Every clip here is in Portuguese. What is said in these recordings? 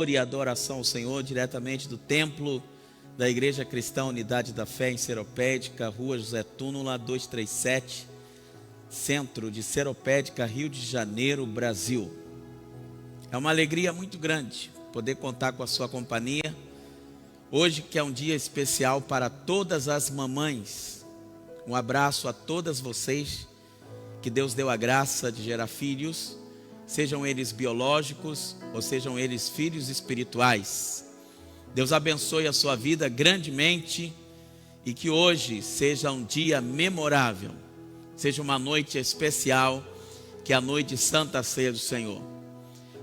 E adoração ao Senhor diretamente do templo da Igreja Cristã Unidade da Fé em Seropédica, Rua José Túnula 237, centro de Seropédica, Rio de Janeiro, Brasil. É uma alegria muito grande poder contar com a sua companhia hoje, que é um dia especial para todas as mamães. Um abraço a todas vocês que Deus deu a graça de gerar filhos, sejam eles biológicos ou sejam eles filhos espirituais. Deus abençoe a sua vida grandemente e que hoje seja um dia memorável, seja uma noite especial, que é a noite de Santa Ceia do Senhor.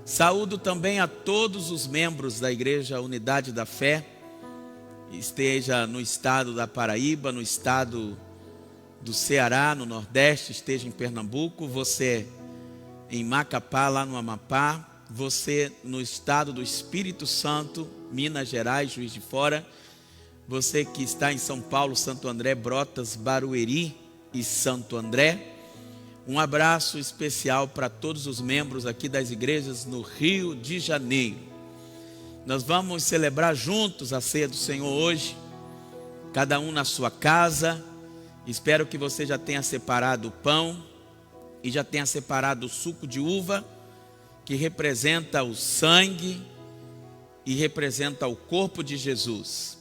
Saúdo também a todos os membros da Igreja Unidade da Fé, esteja no estado da Paraíba, no estado do Ceará, no Nordeste, esteja em Pernambuco, você em Macapá, lá no Amapá, você no estado do Espírito Santo, Minas Gerais, Juiz de Fora, você que está em São Paulo, Santo André, Brotas, Barueri e Santo André. Um abraço especial para todos os membros aqui das igrejas no Rio de Janeiro. Nós vamos celebrar juntos a ceia do Senhor hoje, cada um na sua casa. Espero que você já tenha separado o pão e já tenha separado o suco de uva, que representa o sangue e representa o corpo de Jesus.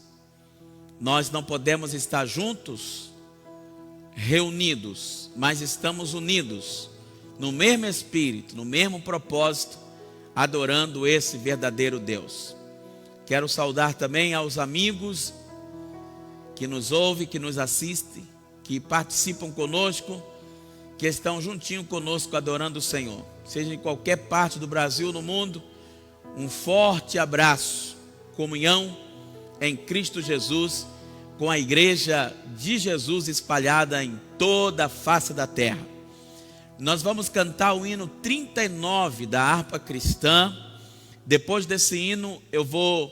Nós não podemos estar juntos, reunidos, mas estamos unidos no mesmo espírito, no mesmo propósito, adorando esse verdadeiro Deus. Quero saudar também aos amigos que nos ouvem, que nos assistem, que participam conosco, que estão juntinho conosco adorando o Senhor, seja em qualquer parte do Brasil, no mundo. Um forte abraço, comunhão em Cristo Jesus, com a igreja de Jesus espalhada em toda a face da terra. Nós vamos cantar o hino 39 da harpa cristã. Depois desse hino eu vou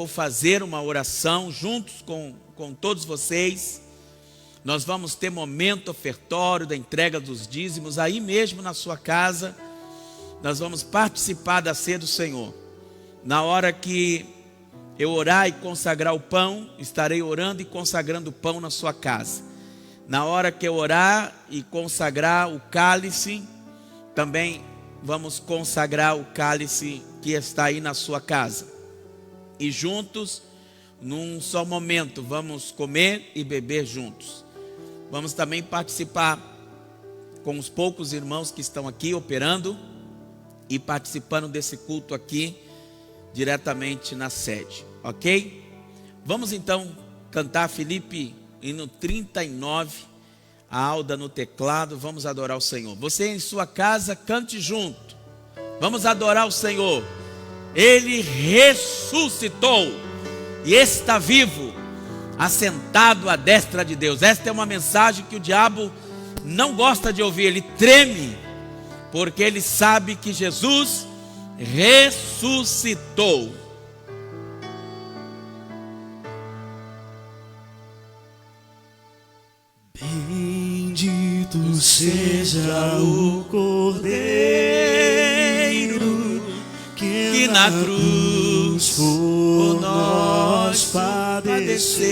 fazer uma oração juntos com todos vocês. Nós vamos ter momento ofertório da entrega dos dízimos aí mesmo na sua casa. Nós vamos participar da ceia do Senhor. Na hora que eu orar e consagrar o pão, estarei orando e consagrando o pão na sua casa. Na hora que eu orar e consagrar o cálice, também vamos consagrar o cálice que está aí na sua casa. E juntos, num só momento, vamos comer e beber juntos. Vamos também participar com os poucos irmãos que estão aqui operando e participando desse culto aqui diretamente na sede, ok? Vamos então cantar, Felipe, hino 39, a Alda no teclado. Vamos adorar o Senhor. Você em sua casa, cante junto. Vamos adorar o Senhor. Ele ressuscitou e está vivo, assentado à destra de Deus. Esta é uma mensagem que o diabo não gosta de ouvir. Ele treme, porque ele sabe que Jesus ressuscitou. Bendito seja o Cordeiro que na cruz por nós padeceu.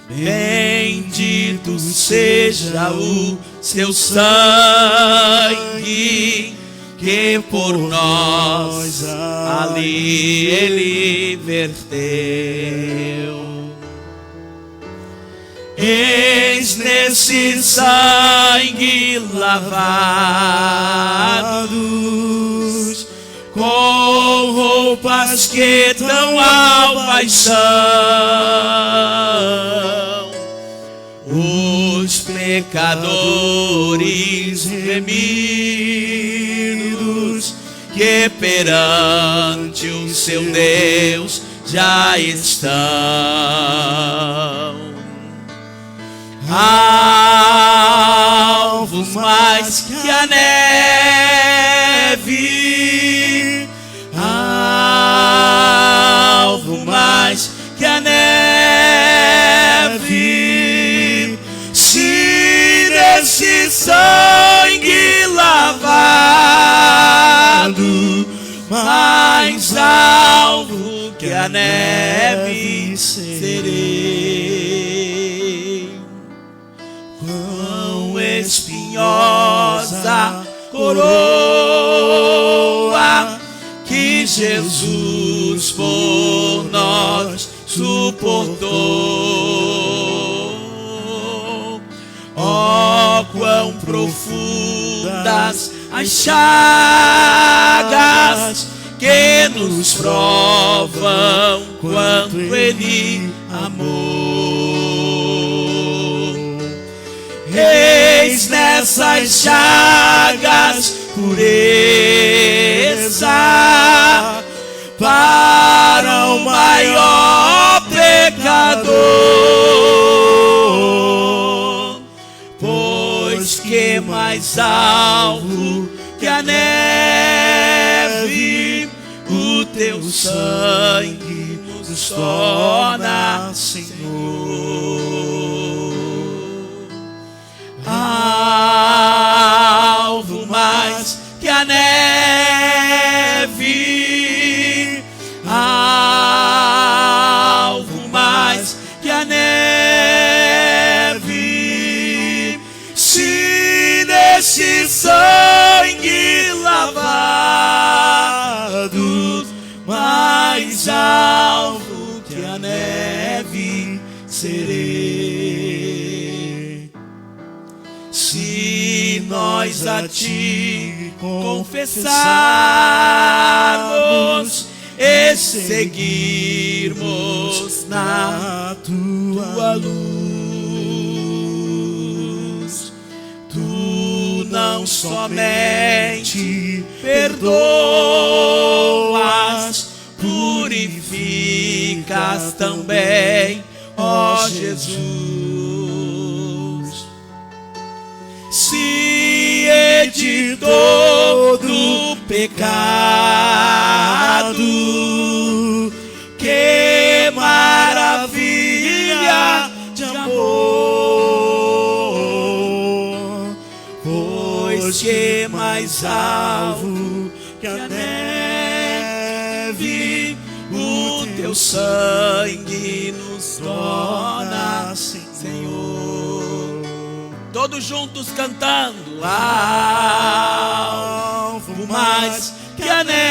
Bendito seja o seu sangue que por nós ali ele verteu. Eis nesse sangue lavados, com roupas que dão a paixão, os pecadores remidos, que perante o seu Deus já estão. Alvos mais que a neve, alvo mais que a neve, se nesse sangue sangue lavado, mais alvo que a neve serei. Quão espinhosa coroa que Jesus por nós suportou. Oh, quão profundas as chagas que nos provam quanto Ele amou. Eis nessas chagas pureza para o maior pecador, pois que mais alvo que a neve o teu sangue nos torna, Senhor. Alvo mais que a neve, alvo mais que a neve, se nesse sangue lavado, mais alvo que a neve serei. Se nós a ti confessarmos e seguirmos na tua luz, tu não somente perdoas, purificas também, ó Jesus. Se de todo pecado, que maravilha de amor, pois que mais alvo que a neve o teu sangue nos torna, Senhor. Todos juntos cantando: alvo mais que a neve,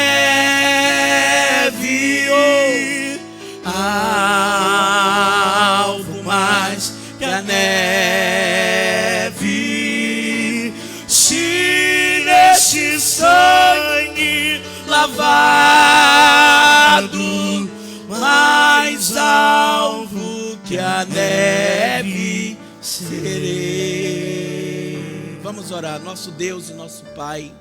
alvo mais que a neve, se neste sangue lavado, mais alvo que a neve serei. Vamos orar. Nosso Deus e nosso Pai,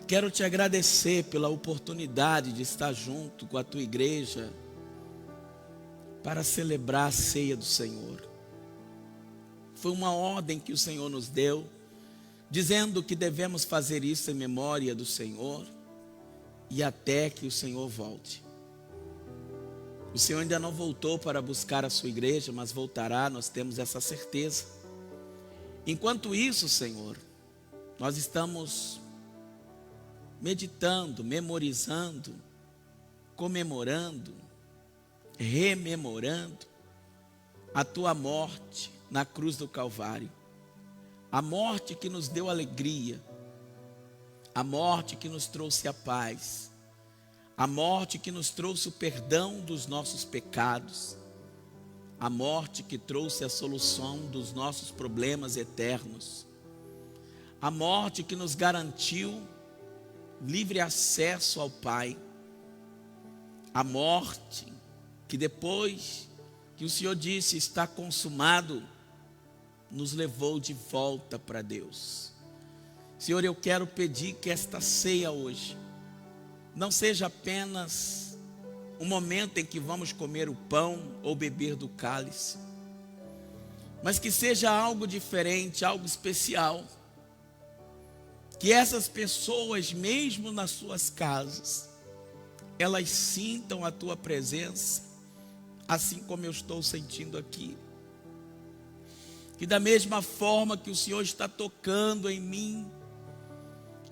quero te agradecer pela oportunidade de estar junto com a tua igreja para celebrar a ceia do Senhor. Foi uma ordem que o Senhor nos deu, dizendo que devemos fazer isso em memória do Senhor e até que o Senhor volte. O Senhor ainda não voltou para buscar a sua igreja, mas voltará, nós temos essa certeza. Enquanto isso, Senhor, nós estamos meditando, memorizando, comemorando, rememorando a tua morte na cruz do Calvário. A morte que nos deu alegria, a morte que nos trouxe a paz, a morte que nos trouxe o perdão dos nossos pecados, a morte que trouxe a solução dos nossos problemas eternos, a morte que nos garantiu livre acesso ao Pai, a morte que depois que o Senhor disse está consumado, nos levou de volta para Deus. Senhor, eu quero pedir que esta ceia hoje não seja apenas um momento em que vamos comer o pão ou beber do cálice, mas que seja algo diferente, algo especial. Que essas pessoas, mesmo nas suas casas, elas sintam a tua presença, assim como eu estou sentindo aqui. que da mesma forma que o Senhor está tocando em mim,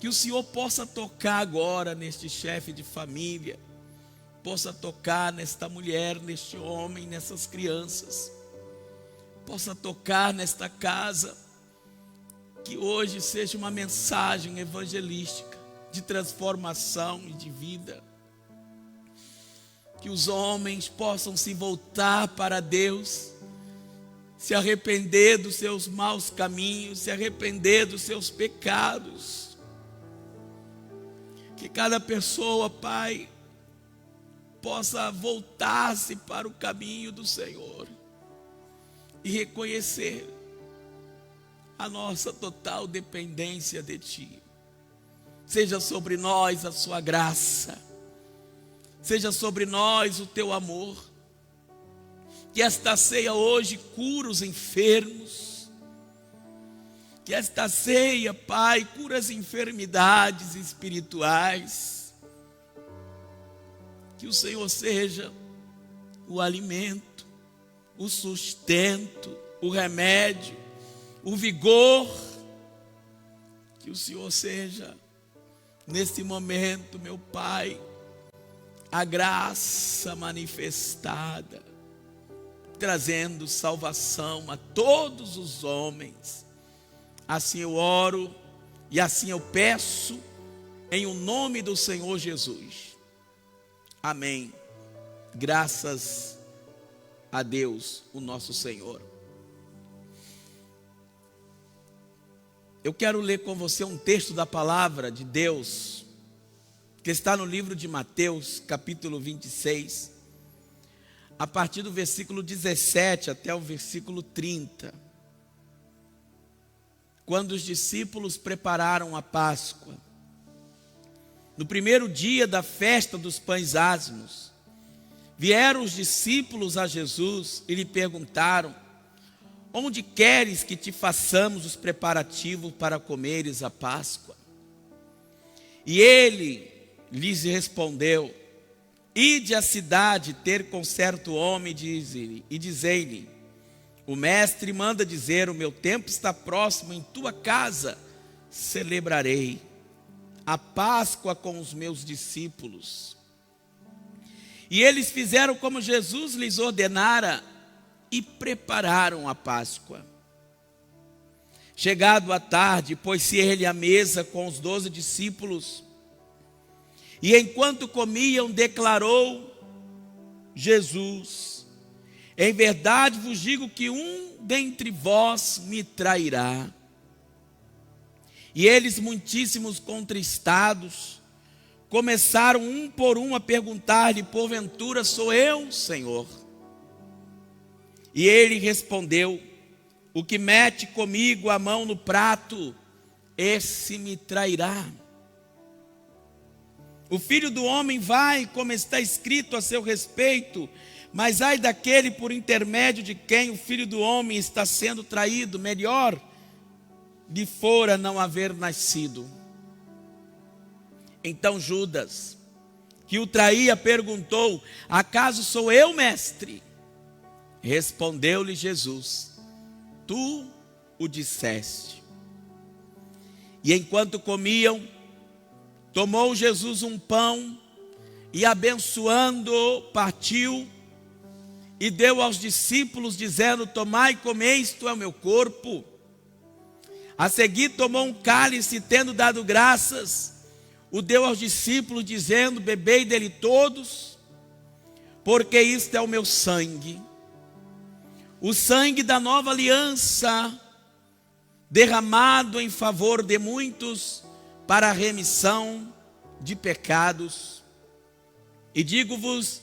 que o Senhor possa tocar agora neste chefe de família, possa tocar nesta mulher, neste homem, nessas crianças, possa tocar nesta casa, que hoje seja uma mensagem evangelística, de transformação e de vida, que os homens possam se voltar para Deus, se arrepender dos seus maus caminhos, se arrepender dos seus pecados, que cada pessoa, Pai, possa voltar-se para o caminho do Senhor e reconhecer a nossa total dependência de Ti. Seja sobre nós a Sua graça, seja sobre nós o Teu amor, que esta ceia hoje cura os enfermos, que esta ceia, Pai, cura as enfermidades espirituais, que o Senhor seja o alimento, o sustento, o remédio, o vigor, que o Senhor seja, nesse momento, meu Pai, a graça manifestada, trazendo salvação a todos os homens. Assim eu oro e assim eu peço, em o nome do Senhor Jesus. Amém. Graças a Deus, o nosso Senhor. Eu quero ler com você um texto da palavra de Deus, que está no livro de Mateus, capítulo 26, a partir do versículo 17 até o versículo 30. Quando os discípulos prepararam a Páscoa, no primeiro dia da festa dos pães asmos, vieram os discípulos a Jesus e lhe perguntaram: onde queres que te façamos os preparativos para comeres a Páscoa? E ele lhes respondeu: ide à cidade ter com certo homem e dizei-lhe: o mestre manda dizer, o meu tempo está próximo, em tua casa celebrarei a Páscoa com os meus discípulos. E eles fizeram como Jesus lhes ordenara e prepararam a Páscoa. Chegado a tarde, pôs-se ele à mesa com os 12 discípulos, e enquanto comiam, declarou Jesus: em verdade vos digo que um dentre vós me trairá. E eles, muitíssimos contristados, começaram um por um a perguntar-lhe: porventura sou eu, Senhor? E ele respondeu: o que mete comigo a mão no prato, esse me trairá. O Filho do Homem vai, como está escrito a seu respeito, mas ai daquele por intermédio de quem o Filho do Homem está sendo traído, melhor lhe fora não haver nascido. Então Judas, que o traía, perguntou: acaso sou eu, mestre? Respondeu-lhe Jesus: tu o disseste. E enquanto comiam, tomou Jesus um pão e, abençoando-o, partiu e deu aos discípulos, dizendo: tomai e comei, isto é o meu corpo. A seguir tomou um cálice, tendo dado graças, o deu aos discípulos, dizendo: bebei dele todos, porque isto é o meu sangue, o sangue da nova aliança, derramado em favor de muitos para a remissão de pecados. E digo-vos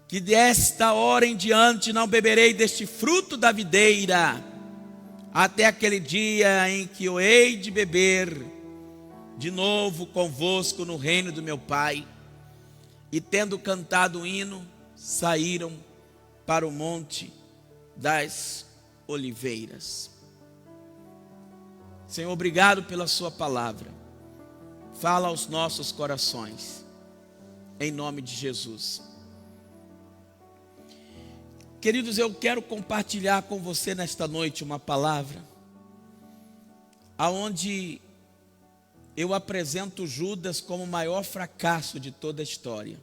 que desta hora em diante não beberei deste fruto da videira, até aquele dia em que eu hei de beber de novo convosco no reino do meu Pai. E tendo cantado o hino, saíram para o monte das oliveiras. Senhor, obrigado pela sua palavra. Fala aos nossos corações, em nome de Jesus. Queridos, eu quero compartilhar com você nesta noite uma palavra aonde eu apresento Judas como o maior fracasso de toda a história.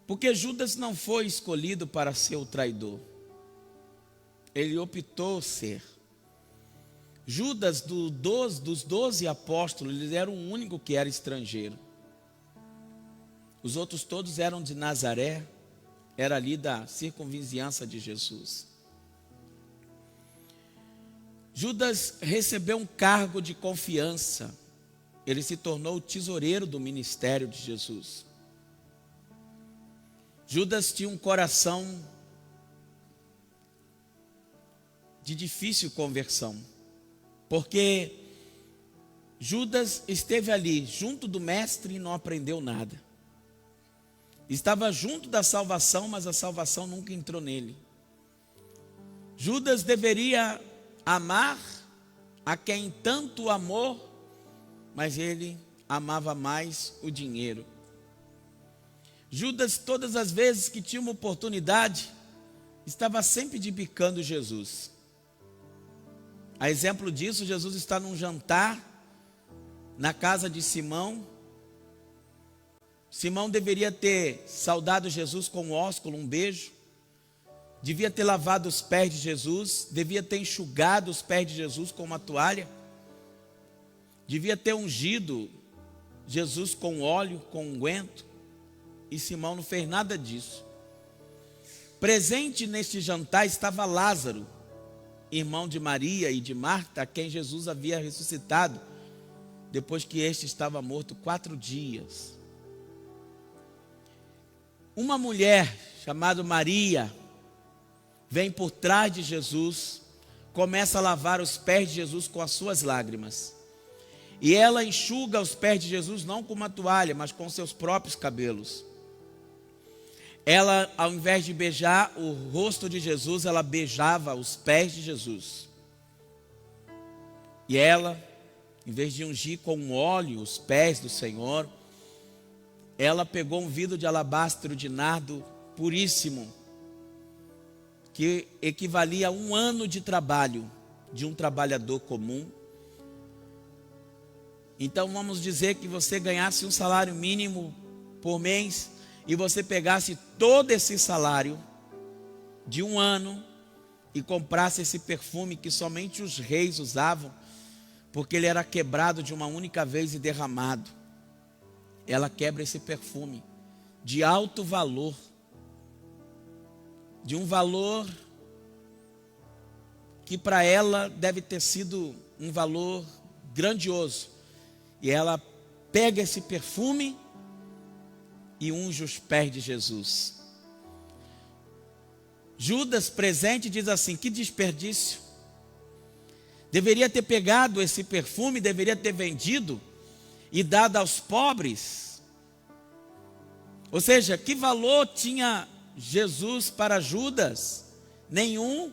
Porque Judas não foi escolhido para ser o traidor. Ele optou ser. Judas, dos 12 apóstolos, ele era o único que era estrangeiro. Os outros todos eram de Nazaré, era ali da circunvizinhança de Jesus. Judas recebeu um cargo de confiança. Ele se tornou o tesoureiro do ministério de Jesus. Judas tinha um coração de difícil conversão, porque Judas esteve ali junto do mestre e não aprendeu nada. Estava junto da salvação, mas a salvação nunca entrou nele. Judas deveria amar a quem tanto amou, mas ele amava mais o dinheiro. Judas, todas as vezes que tinha uma oportunidade, estava sempre de bicando Jesus. A exemplo disso, Jesus está num jantar na casa de Simão. Simão deveria ter saudado Jesus com um ósculo, um beijo. Devia ter lavado os pés de Jesus. Devia ter enxugado os pés de Jesus com uma toalha. Devia ter ungido Jesus com óleo, com unguento. E Simão não fez nada disso. Presente neste jantar estava Lázaro, irmão de Maria e de Marta, a quem Jesus havia ressuscitado, depois que este estava morto 4 dias. Uma mulher chamada Maria vem por trás de Jesus, começa a lavar os pés de Jesus com as suas lágrimas. E ela enxuga os pés de Jesus não com uma toalha, mas com seus próprios cabelos. Ela, ao invés de beijar o rosto de Jesus, ela beijava os pés de Jesus. E ela, em vez de ungir com óleo os pés do Senhor, ela pegou um vidro de alabastro de nardo puríssimo, que equivalia a 1 ano de trabalho de um trabalhador comum. Então vamos dizer que você ganhasse um salário mínimo por mês, e você pegasse todo esse salário de 1 ano e comprasse esse perfume que somente os reis usavam, porque ele era quebrado de uma única vez e derramado. Ela quebra esse perfume de alto valor, de um valor que para ela deve ter sido um valor grandioso. E ela pega esse perfume e unge os pés de Jesus. Judas, presente, diz assim: que desperdício. Deveria ter pegado esse perfume, deveria ter vendido e dado aos pobres. Ou seja, que valor tinha Jesus para Judas? Nenhum.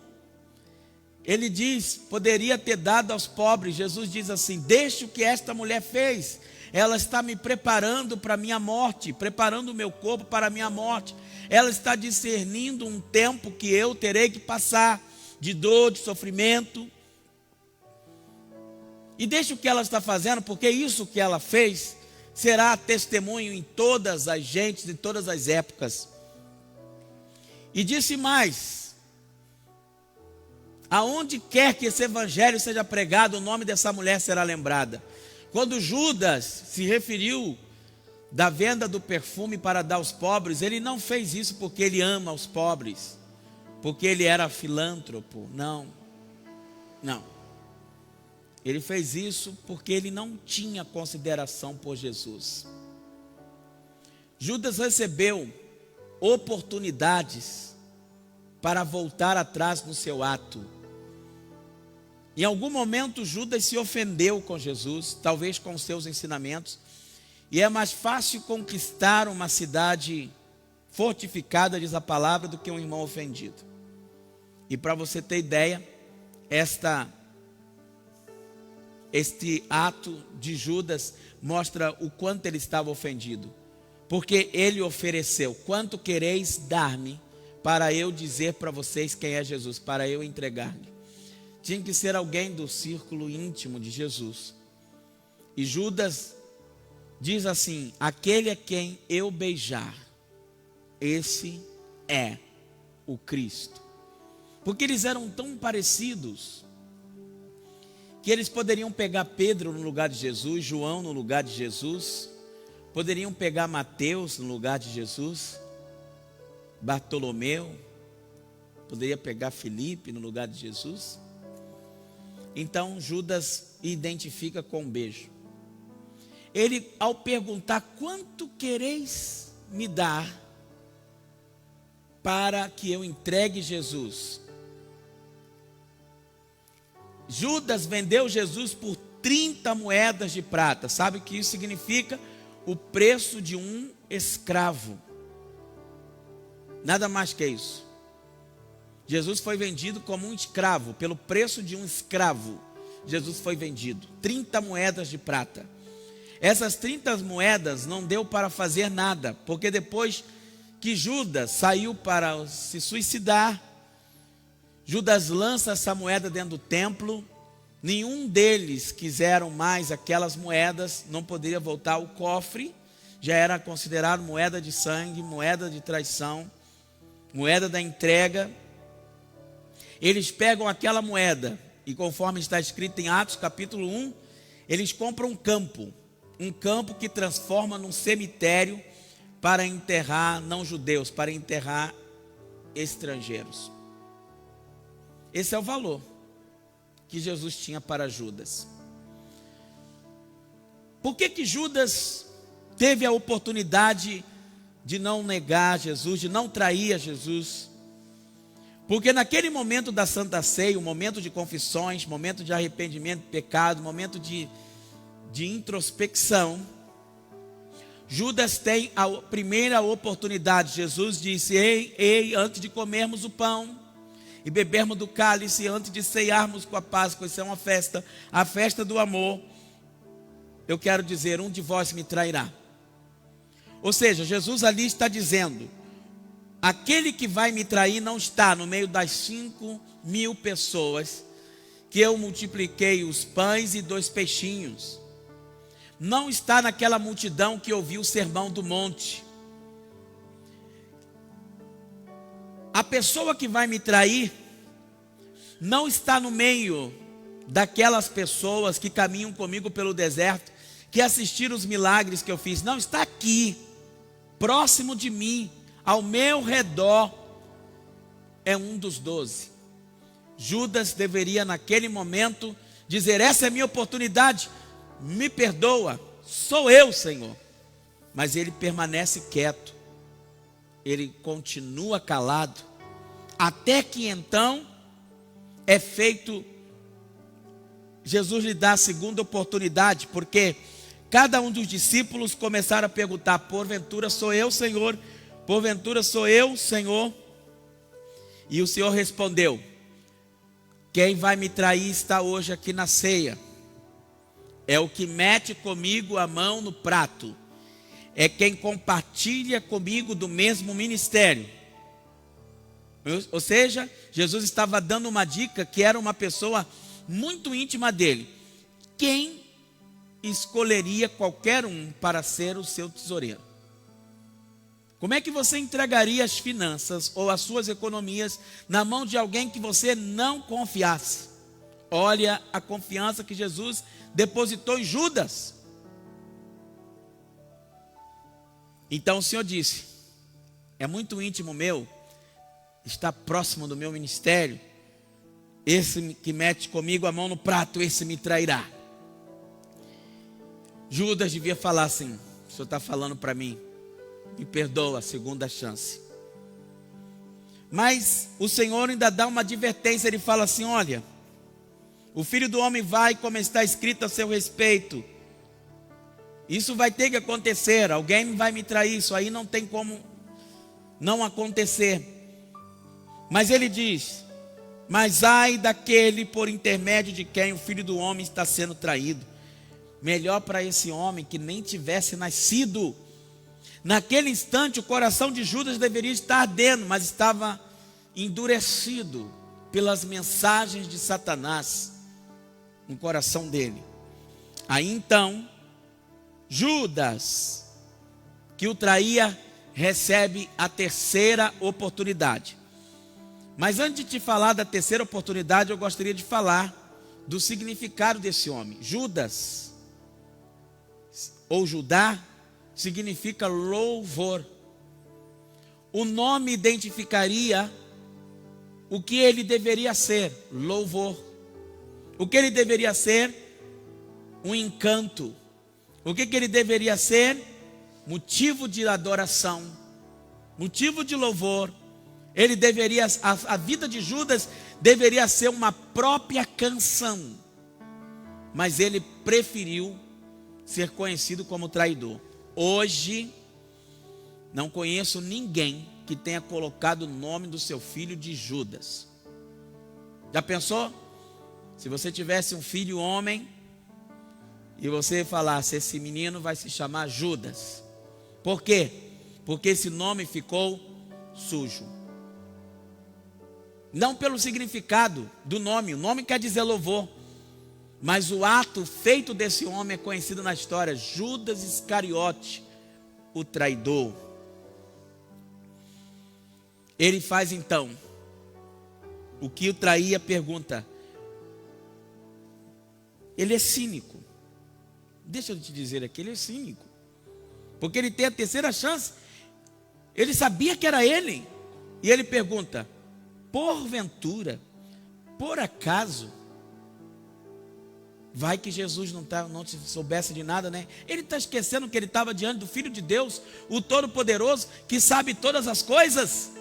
Ele diz, poderia ter dado aos pobres. Jesus diz assim: deixe o que esta mulher fez. Ela está me preparando para a minha morte, preparando o meu corpo para a minha morte. Ela está discernindo um tempo que eu terei que passar, de dor, de sofrimento. E deixa o que ela está fazendo, porque isso que ela fez será testemunho em todas as gentes, em todas as épocas. E disse mais: aonde quer que esse evangelho seja pregado, o nome dessa mulher será lembrada. Quando Judas se referiu da venda do perfume para dar aos pobres, ele não fez isso porque ele ama os pobres, porque ele era filântropo. Não. Ele fez isso porque ele não tinha consideração por Jesus. Judas recebeu oportunidades para voltar atrás no seu ato. Em algum momento Judas se ofendeu com Jesus, talvez com seus ensinamentos, e é mais fácil conquistar uma cidade fortificada, diz a palavra, do que um irmão ofendido. E para você ter ideia, este ato de Judas mostra o quanto ele estava ofendido, porque ele ofereceu: quanto quereis dar-me para eu dizer para vocês quem é Jesus, para eu entregar-lhe. Tinha que ser alguém do círculo íntimo de Jesus. E Judas diz assim: aquele a quem eu beijar, esse é o Cristo. Porque eles eram tão parecidos que eles poderiam pegar Pedro no lugar de Jesus, João no lugar de Jesus, poderiam pegar Mateus no lugar de Jesus, Bartolomeu, poderia pegar Filipe no lugar de Jesus. Então Judas identifica com um beijo. Ele, ao perguntar: quanto quereis me dar para que eu entregue Jesus? Judas vendeu Jesus por 30 moedas de prata. Sabe o que isso significa? O preço de um escravo. Nada mais que isso. Jesus foi vendido como um escravo, pelo preço de um escravo. Jesus foi vendido, 30 moedas de prata. Essas 30 moedas não deu para fazer nada, porque depois que Judas saiu para se suicidar, Judas lança essa moeda dentro do templo. Nenhum deles quiseram mais aquelas moedas, não poderia voltar ao cofre, já era considerado moeda de sangue, moeda de traição, moeda da entrega. Eles pegam aquela moeda e, conforme está escrito em Atos capítulo 1, eles compram um campo que transforma num cemitério para enterrar não judeus, para enterrar estrangeiros. Esse é o valor que Jesus tinha para Judas. Por que Judas teve a oportunidade de não negar Jesus, de não trair a Jesus? Porque naquele momento da Santa Ceia, o momento de confissões, momento de arrependimento de pecado, momento de introspecção, Judas tem a primeira oportunidade. Jesus disse: ei, antes de comermos o pão e bebermos do cálice, antes de ceiarmos com a Páscoa, isso é uma festa, a festa do amor, eu quero dizer, um de vós me trairá. Ou seja, Jesus ali está dizendo: aquele que vai me trair não está no meio das 5.000 pessoas que eu multipliquei os pães e 2 peixinhos. Não está naquela multidão que ouviu o sermão do monte. A pessoa que vai me trair não está no meio daquelas pessoas que caminham comigo pelo deserto, que assistiram os milagres que eu fiz. Não, está aqui, próximo de mim, ao meu redor. É um dos 12. Judas deveria naquele momento dizer: essa é a minha oportunidade, me perdoa, sou eu, Senhor. Mas ele permanece quieto, ele continua calado, até que então é feito, Jesus lhe dá a segunda oportunidade, porque cada um dos discípulos começaram a perguntar: porventura sou eu, Senhor? Porventura sou eu, Senhor? E o Senhor respondeu: quem vai me trair está hoje aqui na ceia. É o que mete comigo a mão no prato. É quem compartilha comigo do mesmo ministério. Ou seja, Jesus estava dando uma dica que era uma pessoa muito íntima dele. Quem escolheria qualquer um para ser o seu tesoureiro? Como é que você entregaria as finanças ou as suas economias na mão de alguém que você não confiasse? Olha a confiança que Jesus depositou em Judas. Então o Senhor disse: é muito íntimo meu, está próximo do meu ministério, esse que mete comigo a mão no prato, esse me trairá. Judas devia falar assim: o Senhor está falando para mim, me perdoa, segunda chance. Mas o Senhor ainda dá uma advertência. Ele fala assim: olha, o Filho do Homem vai, como está escrito a seu respeito. Isso vai ter que acontecer, alguém vai me trair, isso aí não tem como não acontecer. Mas ele diz: mas ai daquele por intermédio de quem o Filho do Homem está sendo traído. Melhor para esse homem que nem tivesse nascido. Naquele instante, o coração de Judas deveria estar ardendo, mas estava endurecido pelas mensagens de Satanás no coração dele. Aí então, Judas, que o traía, recebe a terceira oportunidade. Mas antes de te falar da terceira oportunidade, eu gostaria de falar do significado desse homem. Judas, ou Judá, significa louvor. O nome identificaria o que ele deveria ser, louvor. O que ele deveria ser, um encanto. O que ele deveria ser, motivo de adoração, motivo de louvor. Ele deveria, a vida de Judas deveria ser uma própria canção, mas ele preferiu ser conhecido como traidor. Hoje, não conheço ninguém que tenha colocado o nome do seu filho de Judas. Já pensou? Se você tivesse um filho homem e você falasse, esse menino vai se chamar Judas. Por quê? Porque esse nome ficou sujo. Não pelo significado do nome, o nome quer dizer louvor, mas o ato feito desse homem é conhecido na história, Judas Iscariote, o traidor. Ele faz então o que o traía, pergunta. Ele é cínico. Deixa eu te dizer aqui, ele é cínico. Porque ele tem a terceira chance. Ele sabia que era ele. E ele pergunta, porventura, por acaso, vai que Jesus não soubesse de nada, né? Ele está esquecendo que ele estava diante do Filho de Deus, o Todo-Poderoso, que sabe todas as coisas.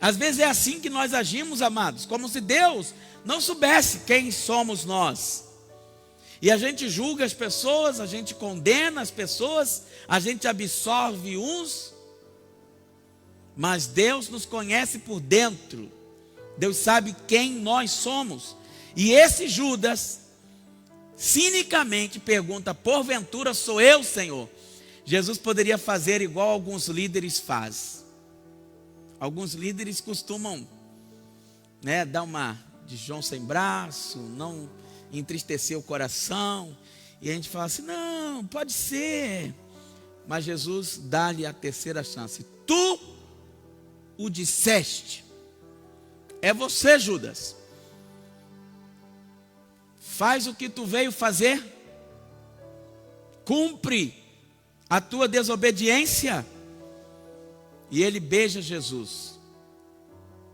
Às vezes é assim que nós agimos, amados, como se Deus não soubesse quem somos nós. E a gente julga as pessoas, a gente condena as pessoas, a gente absorve uns, mas Deus nos conhece por dentro. Deus sabe quem nós somos. E esse Judas, cinicamente pergunta, porventura sou eu, Senhor? Jesus poderia fazer igual alguns líderes fazem. Alguns líderes costumam, dar uma de João sem braço, não entristecer o coração. E a gente fala assim, não, pode ser. Mas Jesus dá-lhe a terceira chance. Tu o disseste. É você, Judas. Faz o que tu veio fazer. Cumpre a tua desobediência. E ele beija Jesus.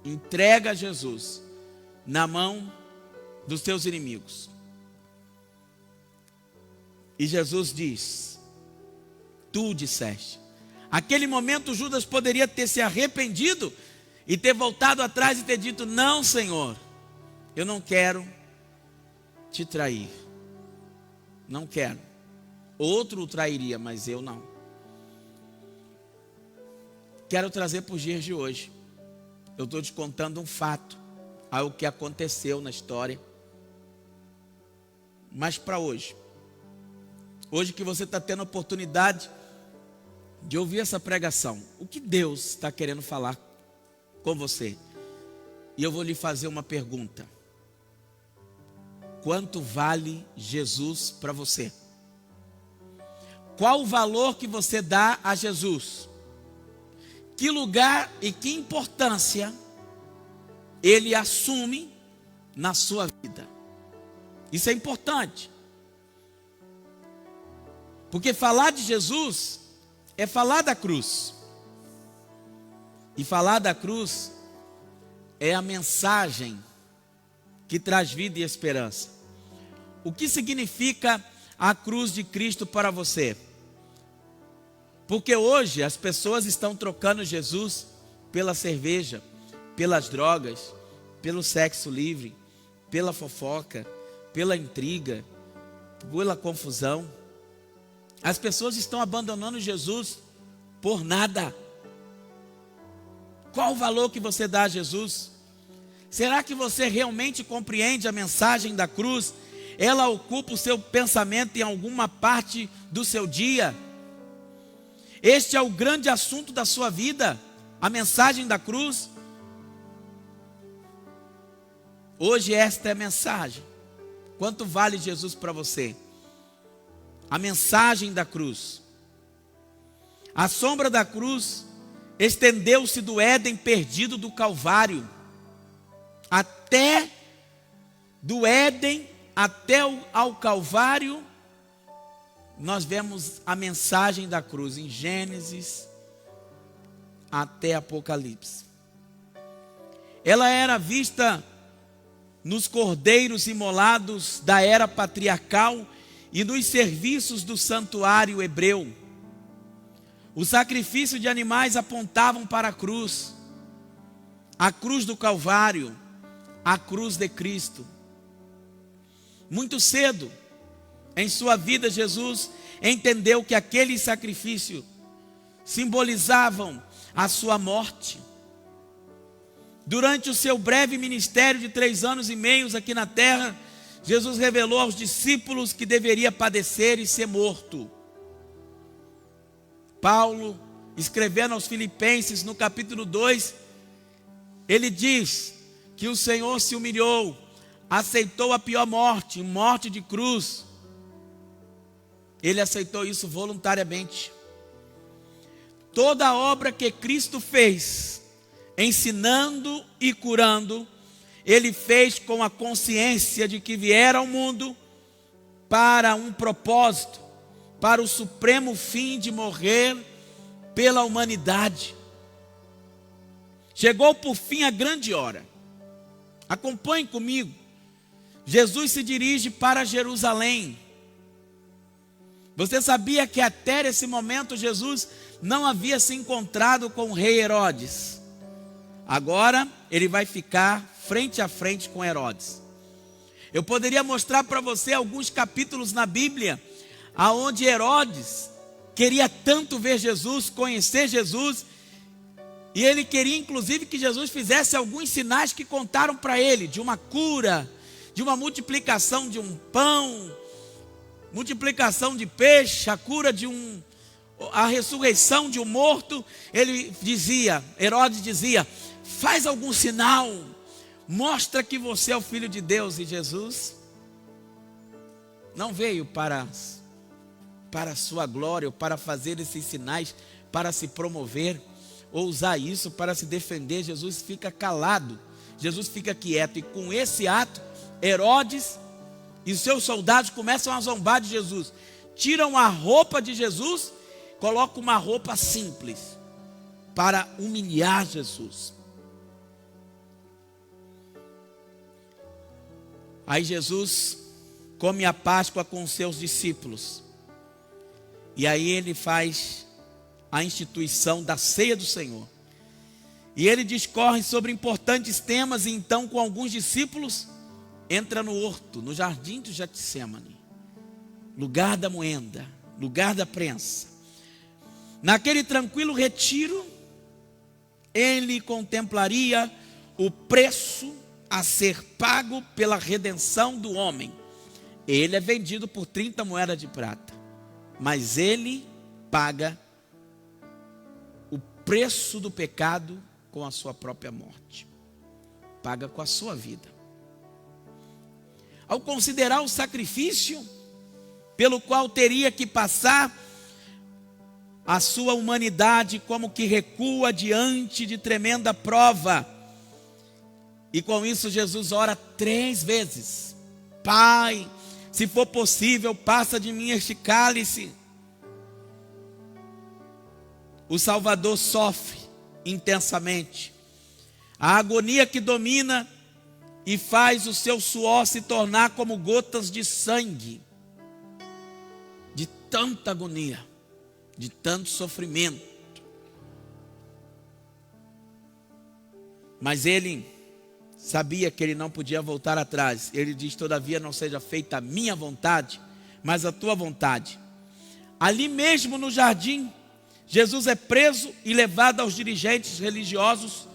Entrega Jesus na mão dos teus inimigos. E Jesus diz, tu disseste. Aquele momento Judas poderia ter se arrependido e ter voltado atrás e ter dito, não, Senhor, eu não quero te trair. Não quero. Outro o trairia, mas eu não. Quero trazer para os dias de hoje. Eu estou te contando um fato, algo que aconteceu na história. Mas para hoje. Hoje que você está tendo a oportunidade de ouvir essa pregação. O que Deus está querendo falar com você? E eu vou lhe fazer uma pergunta. Quanto vale Jesus para você? Qual o valor que você dá a Jesus? Que lugar e que importância ele assume na sua vida? Isso é importante. Porque falar de Jesus é falar da cruz. E falar da cruz é a mensagem que traz vida e esperança. O que significa a cruz de Cristo para você? Porque hoje as pessoas estão trocando Jesus pela cerveja, pelas drogas, pelo sexo livre, pela fofoca, pela intriga, pela confusão. As pessoas estão abandonando Jesus por nada. Qual o valor que você dá a Jesus? Será que você realmente compreende a mensagem da cruz? Ela ocupa o seu pensamento em alguma parte do seu dia? Este é o grande assunto da sua vida, a mensagem da cruz. Hoje esta é a mensagem. Quanto vale Jesus para você? A mensagem da cruz. A sombra da cruz estendeu-se do Éden perdido do Calvário, do Éden até ao Calvário. Nós vemos a mensagem da cruz em Gênesis até Apocalipse. Ela era vista nos cordeiros imolados da era patriarcal e nos serviços do santuário hebreu. O sacrifício de animais apontavam para a cruz do Calvário, a cruz de Cristo. Muito cedo em sua vida, Jesus entendeu que aqueles sacrifícios simbolizavam a sua morte. Durante o seu breve ministério de 3 anos e meio aqui na terra, Jesus revelou aos discípulos que deveria padecer e ser morto. Paulo, escrevendo aos Filipenses, no capítulo 2, ele diz que o Senhor se humilhou, aceitou a pior morte, morte de cruz. Ele aceitou isso voluntariamente. Toda a obra que Cristo fez, ensinando e curando, Ele fez com a consciência de que viera ao mundo para um propósito, para o supremo fim de morrer pela humanidade. Chegou por fim a grande hora. Acompanhe comigo. Jesus se dirige para Jerusalém. Você sabia que até esse momento Jesus não havia se encontrado com o rei Herodes? Agora ele vai ficar frente a frente com Herodes. Eu poderia mostrar para você alguns capítulos na Bíblia aonde Herodes queria tanto ver Jesus, conhecer Jesus, e ele queria inclusive que Jesus fizesse alguns sinais que contaram para ele, de uma cura, de uma multiplicação de um pão, multiplicação de peixe, a cura a ressurreição de um morto. Herodes dizia, faz algum sinal, mostra que você é o Filho de Deus. E Jesus não veio para a sua glória, ou para fazer esses sinais, para se promover, ou usar isso para se defender. Jesus fica calado, Jesus fica quieto, e com esse ato, Herodes e seus soldados começam a zombar de Jesus. Tiram a roupa de Jesus, colocam uma roupa simples, para humilhar Jesus. Aí Jesus come a Páscoa com os seus discípulos. E aí ele faz a instituição da ceia do Senhor. E ele discorre sobre importantes temas, e então com alguns discípulos entra no horto, no jardim do Getsemane, lugar da moenda, lugar da prensa. Naquele tranquilo retiro, ele contemplaria o preço a ser pago pela redenção do homem. Ele é vendido por 30 moedas de prata, mas ele paga o preço do pecado com a sua própria morte, paga com a sua vida. Ao considerar o sacrifício pelo qual teria que passar, a sua humanidade como que recua diante de tremenda prova. E com isso Jesus ora 3 vezes. Pai, se for possível, passa de mim este cálice. O Salvador sofre intensamente. A agonia que domina e faz o seu suor se tornar como gotas de sangue. De tanta agonia, de tanto sofrimento. Mas ele sabia que ele não podia voltar atrás. Ele diz, todavia não seja feita a minha vontade, mas a tua vontade. Ali mesmo no jardim, Jesus é preso e levado aos dirigentes religiosos,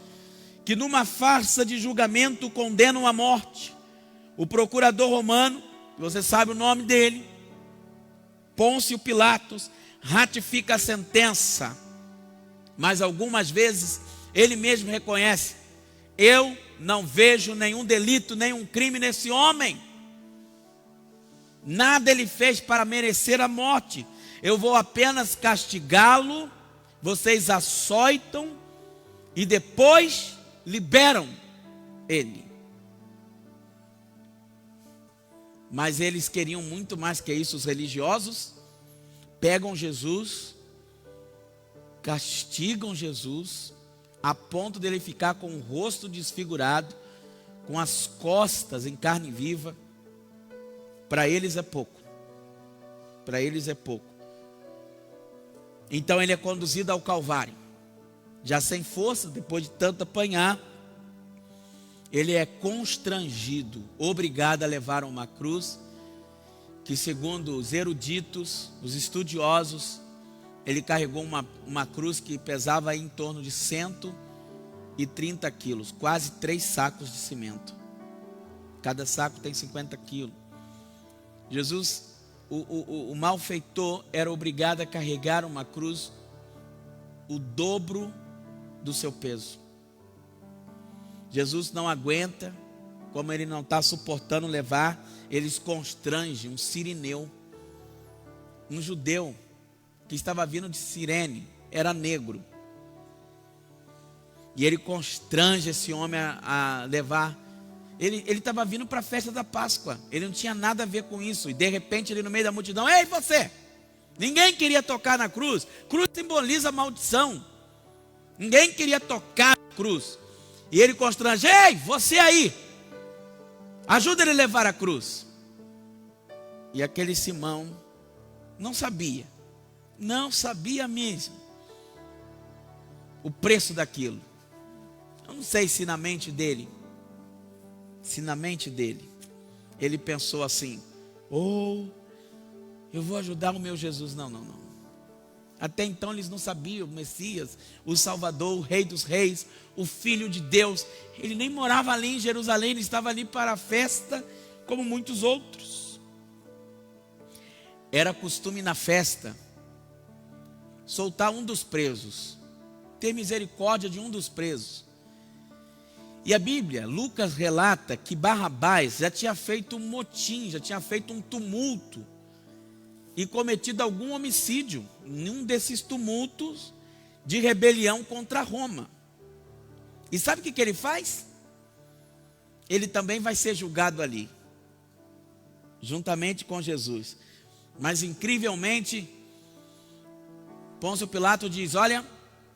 que numa farsa de julgamento o condenam à morte. O procurador romano, você sabe o nome dele, Pôncio Pilatos, ratifica a sentença, mas algumas vezes ele mesmo reconhece: eu não vejo nenhum delito, nenhum crime nesse homem. Nada ele fez para merecer a morte. Eu vou apenas castigá-lo, vocês açoitam e depois liberam ele. Mas eles queriam muito mais que isso. Os religiosos pegam Jesus, castigam Jesus, a ponto dele ficar com o rosto desfigurado, com as costas em carne viva. Para eles é pouco. Para eles é pouco. Então ele é conduzido ao Calvário, já sem força, depois de tanto apanhar. Ele é constrangido, obrigado a levar uma cruz, que segundo os eruditos, os estudiosos, ele carregou uma cruz que pesava em torno de 130 quilos, quase 3 sacos de cimento. Cada saco tem 50 quilos. Jesus, o malfeitor, era obrigado a carregar uma cruz o dobro do seu peso. Jesus não aguenta, como ele não está suportando levar, eles constrangem um sirineu, um judeu que estava vindo de Cirene, era negro. E ele constrange esse homem a levar. Ele estava vindo para a festa da Páscoa, ele não tinha nada a ver com isso. E de repente ele no meio da multidão: ei você, ninguém queria tocar na cruz. Cruz simboliza a maldição. Ninguém queria tocar na cruz. E ele constrange: ei você aí, ajuda ele a levar a cruz. E aquele Simão não sabia mesmo o preço daquilo. Eu não sei se na mente dele, ele pensou assim: eu vou ajudar o meu Jesus. Não. Até então eles não sabiam o Messias, o Salvador, o Rei dos Reis, o Filho de Deus. Ele nem morava ali em Jerusalém, ele estava ali para a festa, como muitos outros. Era costume na festa soltar um dos presos, ter misericórdia de um dos presos. E a Bíblia, Lucas relata que Barrabás já tinha feito um motim, já tinha feito um tumulto e cometido algum homicídio num desses tumultos de rebelião contra Roma. E sabe o que ele faz? Ele também vai ser julgado ali, juntamente com Jesus. Mas incrivelmente, Pôncio Pilato diz: olha,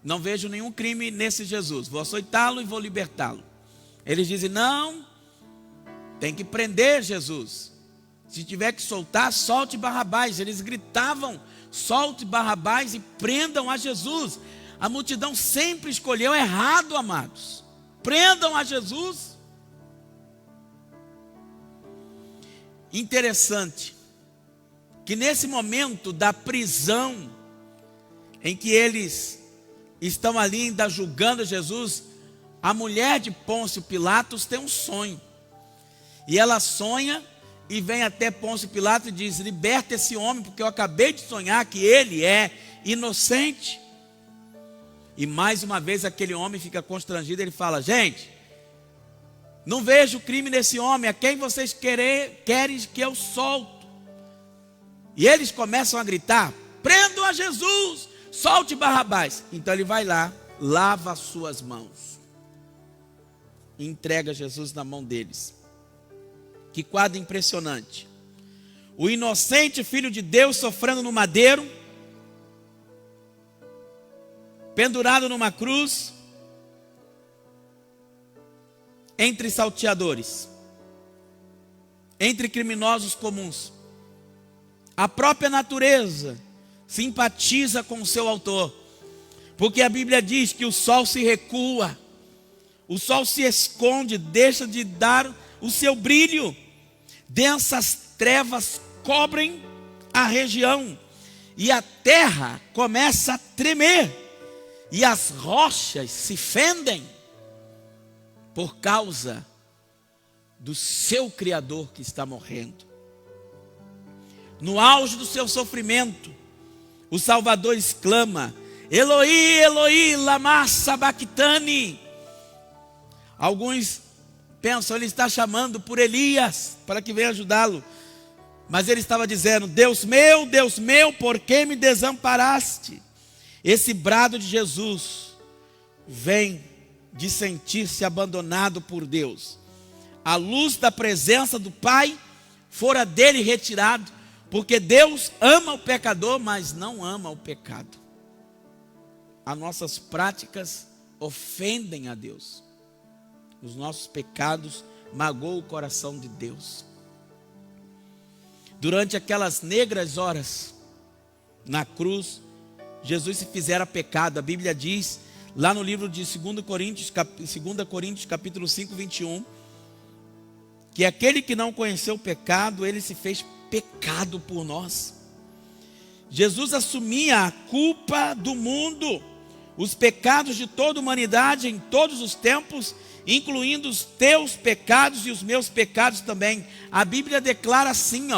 não vejo nenhum crime nesse Jesus, vou açoitá-lo e vou libertá-lo. Eles dizem: não, tem que prender Jesus. Se tiver que soltar, solte Barrabás. Eles gritavam: solte Barrabás e prendam a Jesus. A multidão sempre escolheu errado, amados. Prendam a Jesus. Interessante que nesse momento da prisão, em que eles estão ali ainda julgando Jesus, a mulher de Pôncio Pilatos tem um sonho. E ela sonha e vem até Pôncio Pilatos e diz: liberta esse homem, porque eu acabei de sonhar que ele é inocente. E mais uma vez aquele homem fica constrangido. Ele fala: gente, não vejo crime nesse homem, a quem vocês querem que eu solto? E eles começam a gritar: prendam a Jesus, solte Barrabás. Então ele vai lá, lava as suas mãos e entrega Jesus na mão deles. Que quadro impressionante. O inocente Filho de Deus sofrendo no madeiro, pendurado numa cruz, entre salteadores, entre criminosos comuns. A própria natureza simpatiza com o seu autor, porque a Bíblia diz que o sol se recua, o sol se esconde, deixa de dar o seu brilho, densas trevas cobrem a região, e a terra começa a tremer, e as rochas se fendem, por causa do seu Criador que está morrendo. No auge do seu sofrimento, o Salvador exclama: Eloi, Eloi, lama sabachthani. Alguns pensam, ele está chamando por Elias, para que venha ajudá-lo. Mas ele estava dizendo: Deus meu, por que me desamparaste? Esse brado de Jesus vem de sentir-se abandonado por Deus. A luz da presença do Pai fora dele retirado, porque Deus ama o pecador, mas não ama o pecado. As nossas práticas ofendem a Deus. Os nossos pecados magoam o coração de Deus. Durante aquelas negras horas na cruz, Jesus se fizera pecado. A Bíblia diz, lá no livro de 2 Coríntios capítulo 5, 21, que aquele que não conheceu o pecado, ele se fez pecado por nós. Jesus assumia a culpa do mundo, os pecados de toda a humanidade em todos os tempos, incluindo os teus pecados e os meus pecados também. A Bíblia declara assim,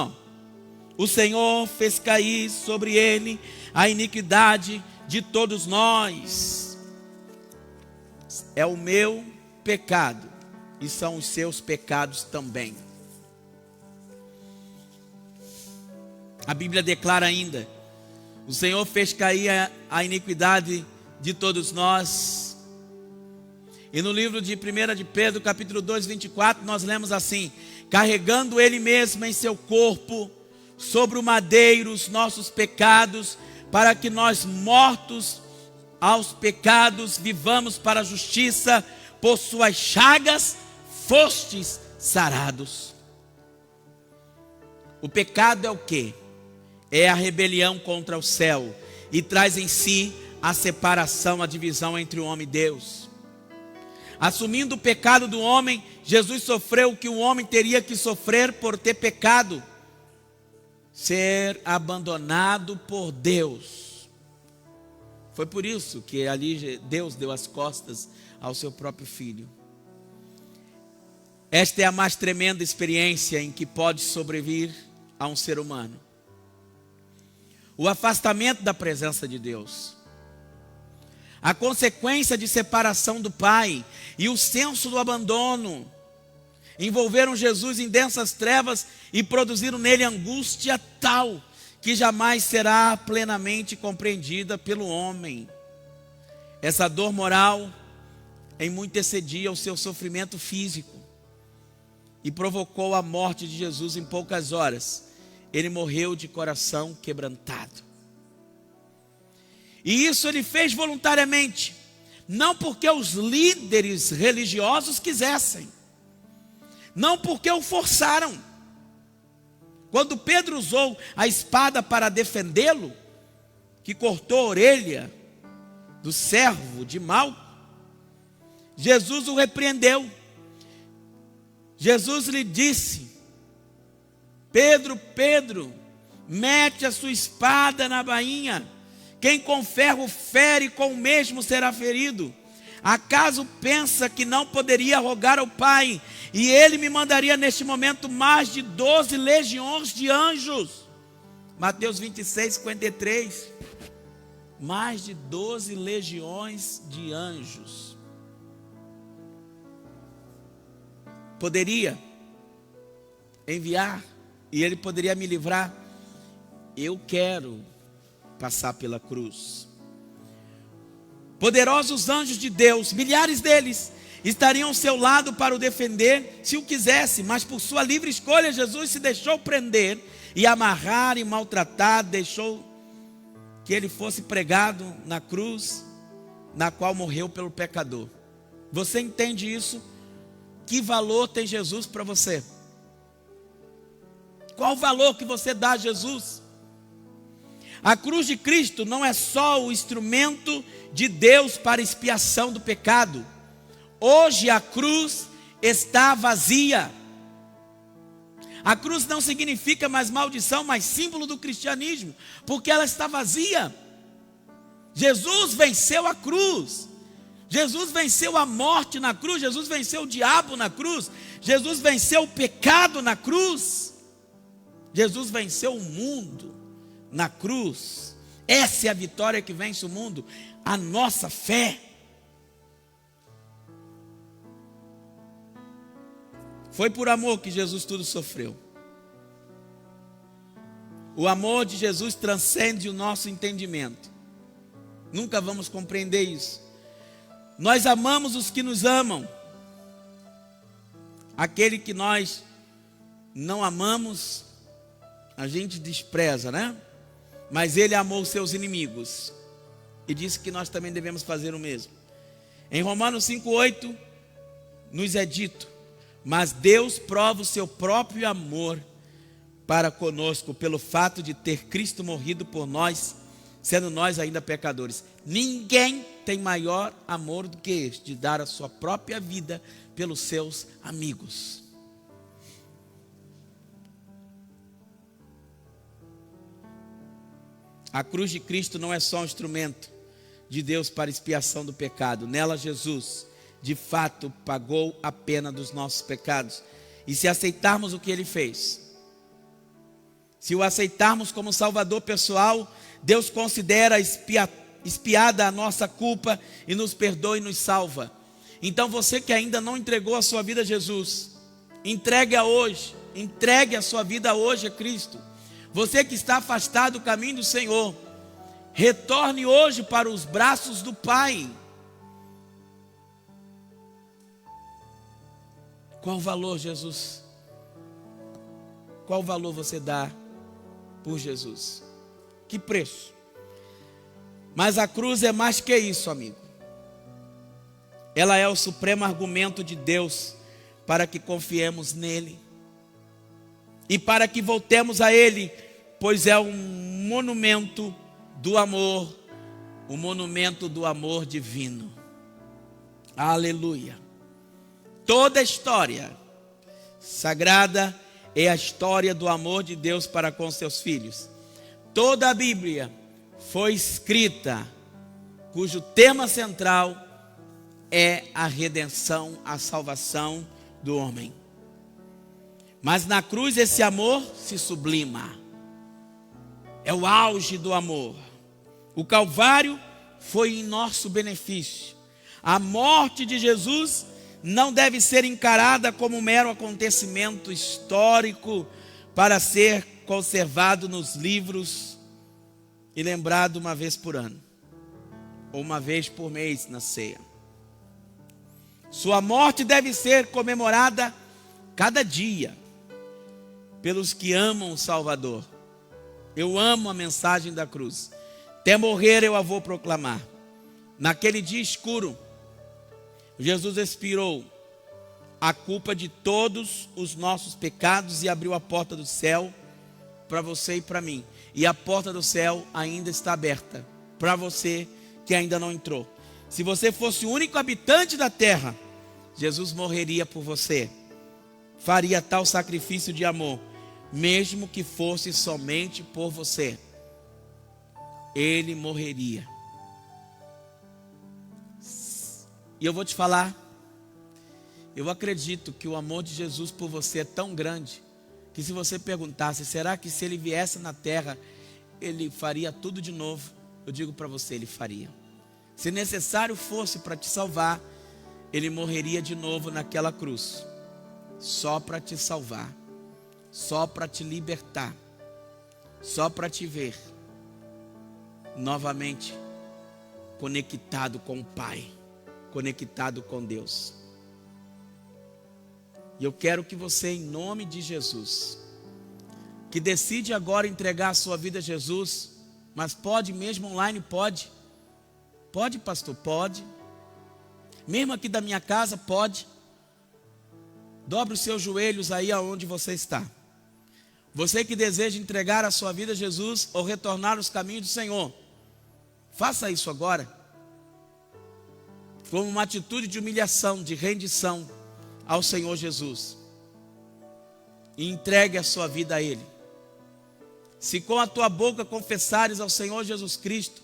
o Senhor fez cair sobre ele a iniquidade de todos nós. É o meu pecado e são os seus pecados também. A Bíblia declara ainda: o Senhor fez cair a iniquidade de todos nós. E no livro de 1 de Pedro, capítulo 2, 24, nós lemos assim: carregando ele mesmo em seu corpo, sobre o madeiro, os nossos pecados, para que nós, mortos aos pecados, vivamos para a justiça. Por suas chagas fostes sarados. O pecado é o quê? É a rebelião contra o céu, e traz em si a separação, a divisão entre o homem e Deus. Assumindo o pecado do homem, Jesus sofreu o que o homem teria que sofrer por ter pecado: ser abandonado por Deus. Foi por isso que ali Deus deu as costas ao seu próprio filho. Esta é a mais tremenda experiência em que pode sobrevir a um ser humano: o afastamento da presença de Deus, a consequência de separação do Pai e o senso do abandono envolveram Jesus em densas trevas e produziram nele angústia tal que jamais será plenamente compreendida pelo homem. Essa dor moral em muito excedia o seu sofrimento físico e provocou a morte de Jesus em poucas horas. Ele morreu de coração quebrantado. E isso ele fez voluntariamente, não porque os líderes religiosos quisessem, não porque o forçaram. Quando Pedro usou a espada para defendê-lo, que cortou a orelha do servo de Malco, Jesus o repreendeu. Jesus lhe disse: Pedro, Pedro, mete a sua espada na bainha. Quem com ferro fere, com o mesmo será ferido. Acaso pensa que não poderia rogar ao Pai, e Ele me mandaria neste momento mais de 12 legiões de anjos? Mateus 26, 53. Mais de 12 legiões de anjos. Poderia enviar, e Ele poderia me livrar. Eu quero passar pela cruz. Poderosos anjos de Deus, milhares deles, estariam ao seu lado para o defender, se o quisesse, mas por sua livre escolha, Jesus se deixou prender e amarrar e maltratar, deixou que ele fosse pregado na cruz, na qual morreu pelo pecador. Você entende isso? Que valor tem Jesus para você? Qual o valor que você dá a Jesus? A cruz de Cristo não é só o instrumento de Deus para expiação do pecado. Hoje a cruz está vazia. A cruz não significa mais maldição, mas símbolo do cristianismo, porque ela está vazia. Jesus venceu a cruz. Jesus venceu a morte na cruz. Jesus venceu o diabo na cruz. Jesus venceu o pecado na cruz. Jesus venceu o mundo na cruz. Essa é a vitória que vence o mundo, a nossa fé. Foi por amor que Jesus tudo sofreu. O amor de Jesus transcende o nosso entendimento. Nunca vamos compreender isso. Nós amamos os que nos amam. Aquele que nós não amamos, a gente despreza, né? Mas ele amou os seus inimigos e disse que nós também devemos fazer o mesmo. Em Romanos 5,8 nos é dito: mas Deus prova o seu próprio amor para conosco pelo fato de ter Cristo morrido por nós, sendo nós ainda pecadores. Ninguém tem maior amor do que este, de dar a sua própria vida pelos seus amigos. A cruz de Cristo não é só um instrumento de Deus para expiação do pecado. Nela Jesus, de fato, pagou a pena dos nossos pecados. E se aceitarmos o que Ele fez, se o aceitarmos como Salvador pessoal, Deus considera expiada a nossa culpa e nos perdoa e nos salva. Então você que ainda não entregou a sua vida a Jesus, entregue-a hoje, entregue a sua vida hoje a Cristo. Você que está afastado do caminho do Senhor, retorne hoje para os braços do Pai. Qual valor, Jesus? Qual valor você dá por Jesus? Que preço? Mas a cruz é mais que isso, amigo. Ela é o supremo argumento de Deus para que confiemos nele e para que voltemos a Ele, pois é um monumento do amor, o monumento do amor divino. Aleluia. Toda a história sagrada é a história do amor de Deus para com seus filhos. Toda a Bíblia foi escrita, cujo tema central é a redenção, a salvação do homem. Mas na cruz esse amor se sublima. É o auge do amor. O Calvário foi em nosso benefício. A morte de Jesus não deve ser encarada como um mero acontecimento histórico para ser conservado nos livros e lembrado uma vez por ano, ou uma vez por mês na ceia. Sua morte deve ser comemorada cada dia pelos que amam o Salvador. Eu amo a mensagem da cruz. Até morrer eu a vou proclamar. Naquele dia escuro, Jesus expirou a culpa de todos os nossos pecados e abriu a porta do céu para você e para mim. E a porta do céu ainda está aberta para você que ainda não entrou. Se você fosse o único habitante da terra, Jesus morreria por você. Faria tal sacrifício de amor, mesmo que fosse somente por você. Ele morreria. E eu vou te falar, eu acredito que o amor de Jesus por você é tão grande, que se você perguntasse, será que se ele viesse na terra, ele faria tudo de novo? Eu digo para você, ele faria. Se necessário fosse para te salvar, ele morreria de novo naquela cruz, só para te salvar, só para te libertar, só para te ver novamente conectado com o Pai, conectado com Deus. E eu quero que você, em nome de Jesus, que decide agora entregar a sua vida a Jesus, mas pode mesmo online, pode. Pode, pastor, pode. Mesmo aqui da minha casa, pode. Dobre os seus joelhos aí aonde você está. Você que deseja entregar a sua vida a Jesus ou retornar aos caminhos do Senhor, faça isso agora, como uma atitude de humilhação, de rendição ao Senhor Jesus, e entregue a sua vida a Ele. Se com a tua boca confessares ao Senhor Jesus Cristo,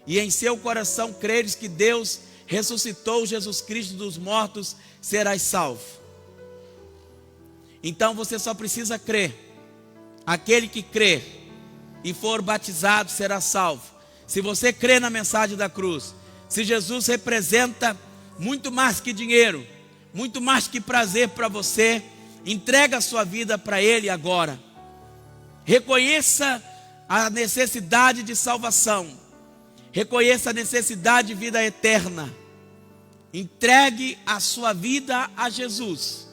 e em seu coração creres que Deus ressuscitou Jesus Cristo dos mortos, serás salvo. Então você só precisa crer. Aquele que crer e for batizado será salvo. Se você crê na mensagem da cruz, se Jesus representa muito mais que dinheiro, muito mais que prazer para você, entrega a sua vida para Ele agora. Reconheça a necessidade de salvação. Reconheça a necessidade de vida eterna. Entregue a sua vida a Jesus.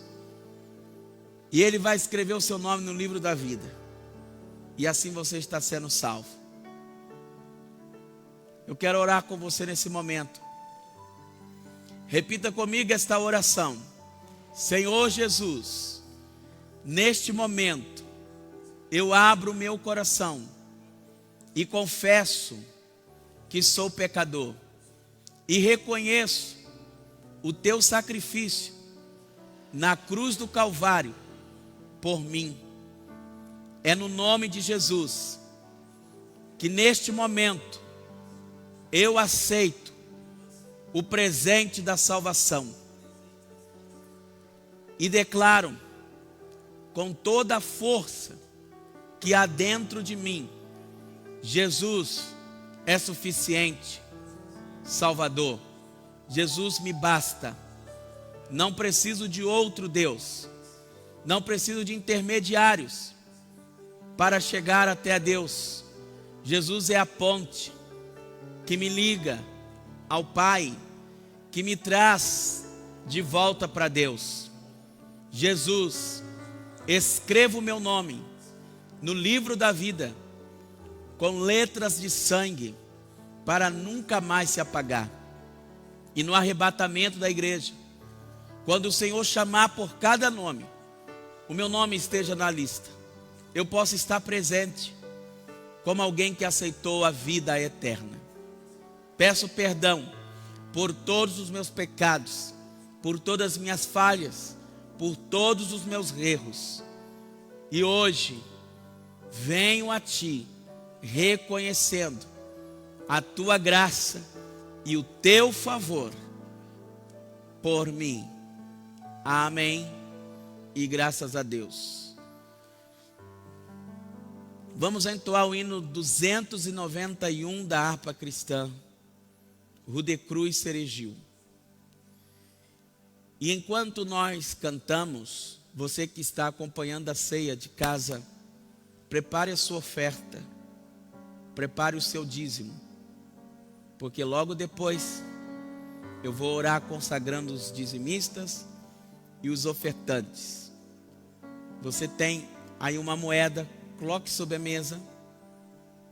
E Ele vai escrever o seu nome no livro da vida. E assim você está sendo salvo. Eu quero orar com você nesse momento. Repita comigo esta oração. Senhor Jesus, neste momento, eu abro o meu coração e confesso que sou pecador. E reconheço o teu sacrifício na cruz do Calvário por mim. É no nome de Jesus que neste momento eu aceito o presente da salvação e declaro com toda a força que há dentro de mim, Jesus é suficiente, Salvador. Jesus me basta. Não preciso de outro Deus. Não preciso de intermediários para chegar até a Deus. Jesus é a ponte que me liga ao Pai, que me traz de volta para Deus. Jesus, escreva o meu nome no livro da vida, com letras de sangue, para nunca mais se apagar. E no arrebatamento da igreja, quando o Senhor chamar por cada nome, o meu nome esteja na lista. Eu posso estar presente como alguém que aceitou a vida eterna. Peço perdão por todos os meus pecados, por todas as minhas falhas, por todos os meus erros. E hoje venho a Ti reconhecendo a Tua graça e o Teu favor por mim. Amém. E graças a Deus. Vamos entoar o hino 291 da harpa cristã, Rude Cruz Ceregil. E enquanto nós cantamos, você que está acompanhando a ceia de casa, prepare a sua oferta, prepare o seu dízimo, porque logo depois eu vou orar consagrando os dizimistas e os ofertantes. Você tem aí uma moeda, coloque sobre a mesa,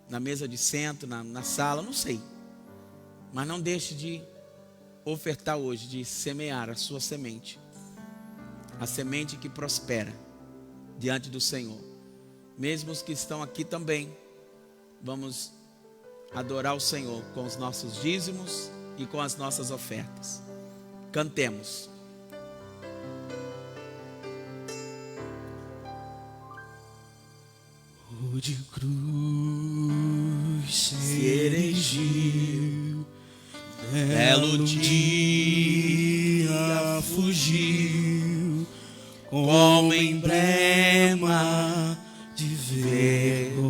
na mesa de centro, na sala, não sei. Mas não deixe de ofertar hoje, de semear a sua semente. A semente que prospera diante do Senhor. Mesmo os que estão aqui também, vamos adorar o Senhor com os nossos dízimos e com as nossas ofertas. Cantemos. De cruz se erigiu, belo dia fugiu, como emblema de vergonha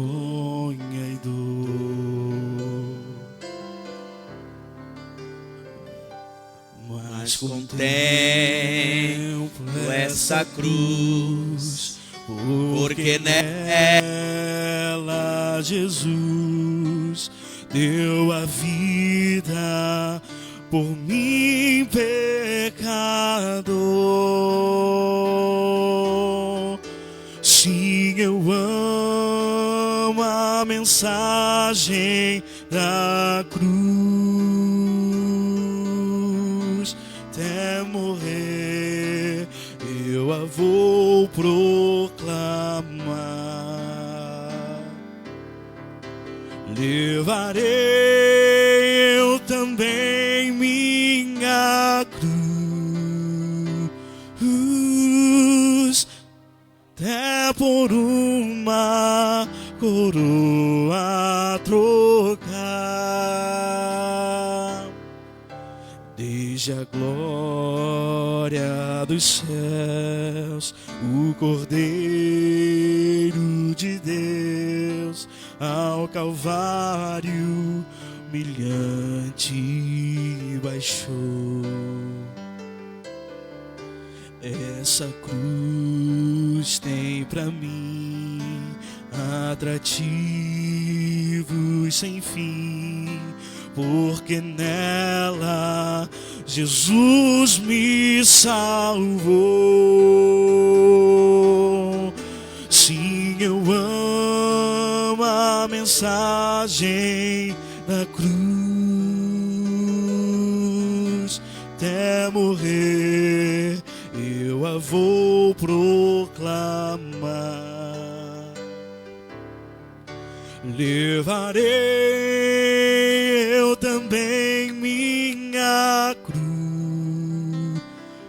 e dor. Mas contemplo essa cruz, porque nela Jesus deu a vida por mim, pecador. Sim, eu amo a mensagem da cruz. Até morrer eu a vou proclamar. Levarei eu também minha cruz, até por uma coroa trocar. Desde a glória dos céus, o Cordeiro de Deus ao Calvário humilhante baixou. Essa cruz tem pra mim atrativos sem fim, porque nela Jesus me salvou. Sim, eu amo a mensagem da cruz, até morrer eu a vou proclamar. Levarei eu também minha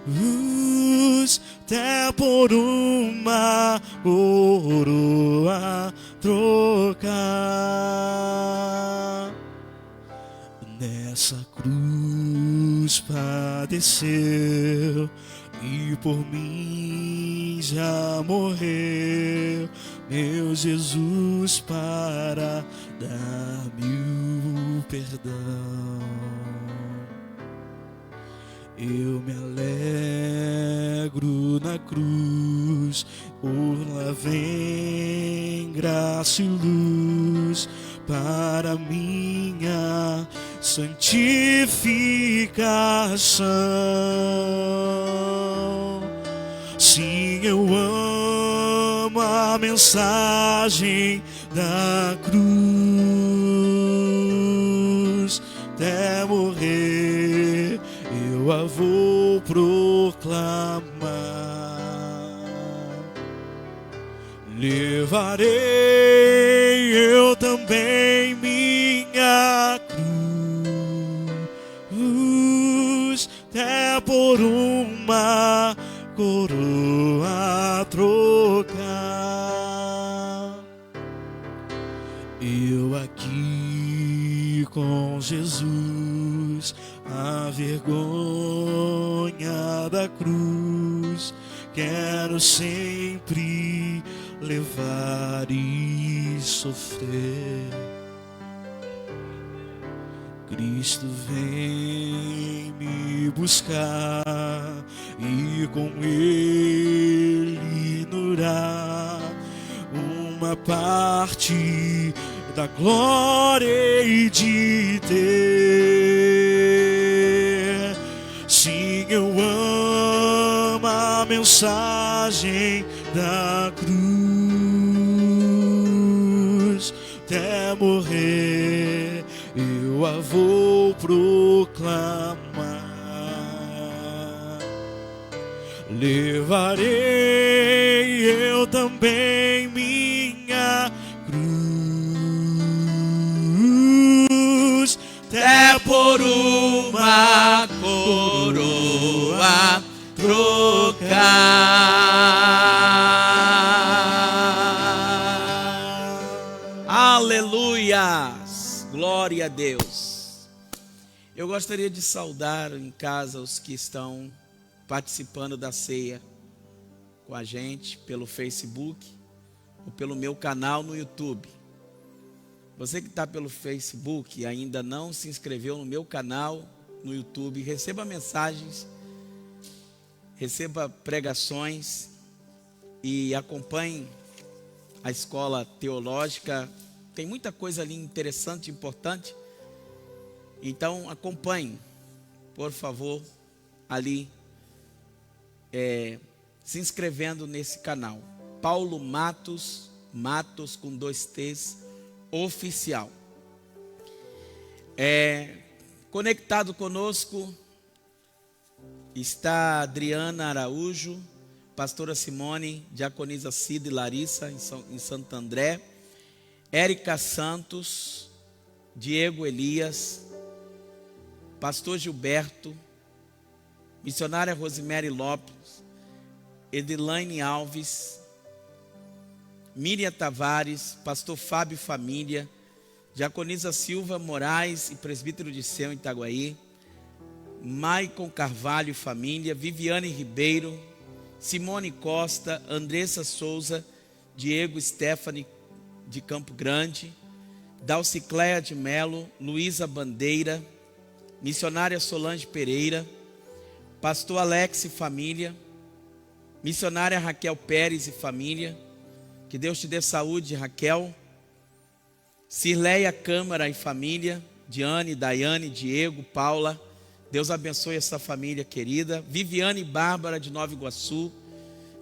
cruz, até por uma coroa trocar. Nessa cruz padeceu e por mim já morreu meu Jesus para dar-me o perdão. Eu me alegro na cruz, por lá vem graça e luz para minha santificação. Sim, eu amo a mensagem da cruz, até morrer eu a vou proclamar. Levarei eu também minha cruz, até por uma coroa trocar. Eu aqui com Jesus, a vergonha da cruz quero sempre levar e sofrer. Cristo vem me buscar e com Ele durar uma parte da glória hei de ter. Sim, eu amo a mensagem da cruz, até morrer eu a vou proclamar. Levarei eu também minha cruz, até por uma coroa trocar. Aleluias! Glória a Deus. Eu gostaria de saudar em casa os que estão participando da ceia com a gente pelo Facebook ou pelo meu canal no YouTube. Você que está pelo Facebook e ainda não se inscreveu no meu canal no YouTube, receba mensagens, receba pregações e acompanhe a escola teológica. Tem muita coisa ali interessante, importante. Então acompanhe, por favor, ali, se inscrevendo nesse canal. Paulo Matos, Matos com 2 T's, oficial. Conectado conosco está Adriana Araújo, pastora Simone, diaconisa Cida e Larissa em Santo André, Érica Santos, Diego Elias, pastor Gilberto, missionária Rosemary Lopes, Edilaine Alves, Miriam Tavares, pastor Fábio Família, diaconisa Silva Moraes e presbítero de Seu em Itaguaí, Maicon Carvalho e família, Viviane Ribeiro, Simone Costa, Andressa Souza, Diego Stephanie de Campo Grande, Dalcicléia de Melo, Luísa Bandeira, missionária Solange Pereira, pastor Alex e família, missionária Raquel Pérez e família, que Deus te dê saúde, Raquel, Cirleia Câmara e família, Diane, Daiane, Diego, Paula, Deus abençoe essa família querida, Viviane Bárbara de Nova Iguaçu,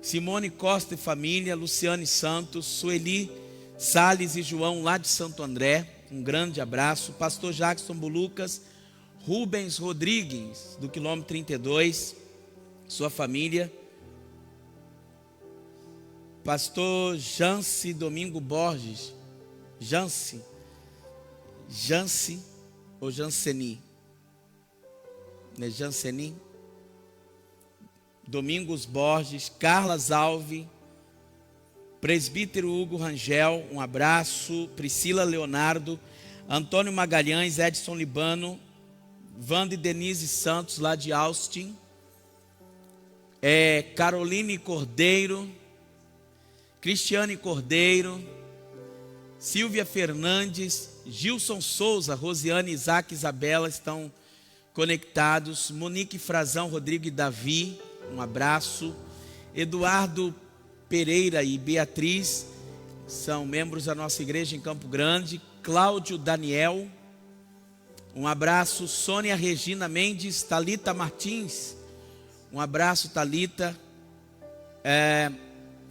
Simone Costa e família, Luciane Santos, Sueli Salles e João lá de Santo André, um grande abraço, pastor Jackson Bulucas, Rubens Rodrigues do quilômetro 32, sua família, pastor Jance Domingo Borges, Jance ou Janceni? Não é Janceni? Domingos Borges, Carlas Alves, presbítero Hugo Rangel, um abraço, Priscila Leonardo, Antônio Magalhães, Edson Libano, Wanda e Denise Santos, lá de Austin, Caroline Cordeiro, Cristiane Cordeiro, Silvia Fernandes, Gilson Souza, Rosiane, Isaac e Isabela estão conectados, Monique Frazão, Rodrigo e Davi, um abraço, Eduardo Pereira e Beatriz são membros da nossa igreja em Campo Grande, Cláudio Daniel, um abraço, Sônia Regina Mendes, Thalita Martins, um abraço, Thalita,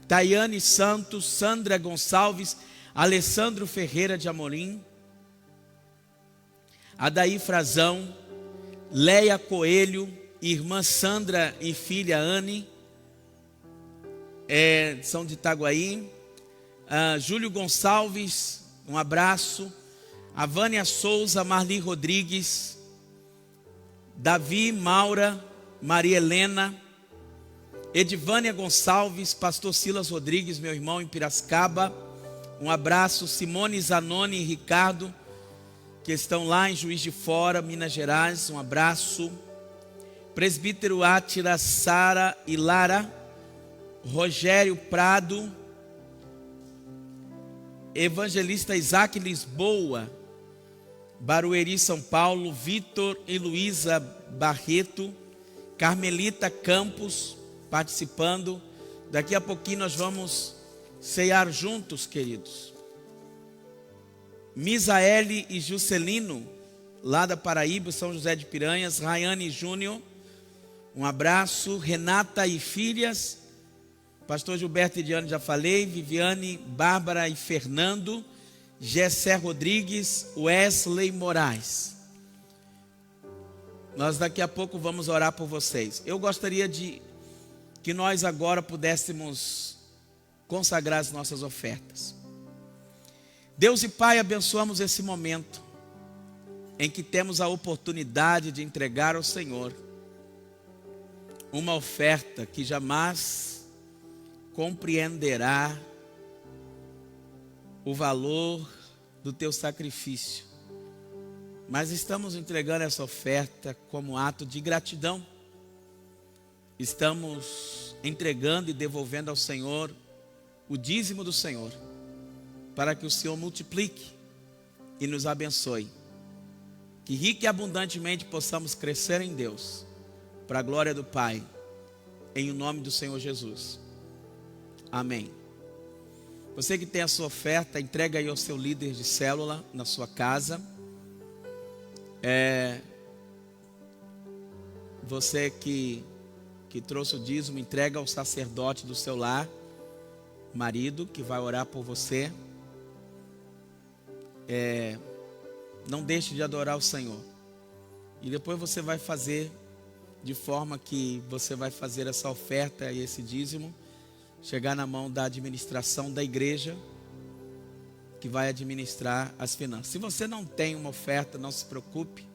Tayane Santos, Sandra Gonçalves, Alessandro Ferreira de Amorim, Adaí Frazão, Leia Coelho, irmã Sandra e filha Anne, são de Itaguaí, Júlio Gonçalves, um abraço, a Vânia Souza, Marli Rodrigues, Davi, Maura, Maria Helena, Edivânia Gonçalves, pastor Silas Rodrigues, meu irmão em Piracicaba, um abraço, Simone Zanoni e Ricardo, que estão lá em Juiz de Fora, Minas Gerais, um abraço, presbítero Átila, Sara e Lara, Rogério Prado, evangelista Isaac Lisboa, Barueri, São Paulo, Vitor e Luísa Barreto, Carmelita Campos participando. Daqui a pouquinho nós vamos ceiar juntos, queridos. Misaele e Juscelino, lá da Paraíba, São José de Piranhas, Rayane Júnior, um abraço, Renata e filhas, pastor Gilberto e Diane já falei, Viviane, Bárbara e Fernando, Gessé Rodrigues, Wesley Moraes. Nós daqui a pouco vamos orar por vocês. Eu gostaria de que nós agora pudéssemos consagrar as nossas ofertas. Deus e Pai, abençoamos esse momento em que temos a oportunidade de entregar ao Senhor uma oferta que jamais compreenderá o valor do teu sacrifício, mas estamos entregando essa oferta como ato de gratidão. Estamos entregando e devolvendo ao Senhor o dízimo do Senhor, para que o Senhor multiplique e nos abençoe, que rica e abundantemente possamos crescer em Deus, para a glória do Pai, em o nome do Senhor Jesus. Amém. Você que tem a sua oferta, entrega aí ao seu líder de célula na sua casa. Você que trouxe o dízimo, entrega ao sacerdote do seu lar, marido, que vai orar por você. Não deixe de adorar o Senhor. E depois você vai fazer de forma que você vai fazer essa oferta e esse dízimo chegar na mão da administração da igreja, que vai administrar as finanças. Se você não tem uma oferta, não se preocupe,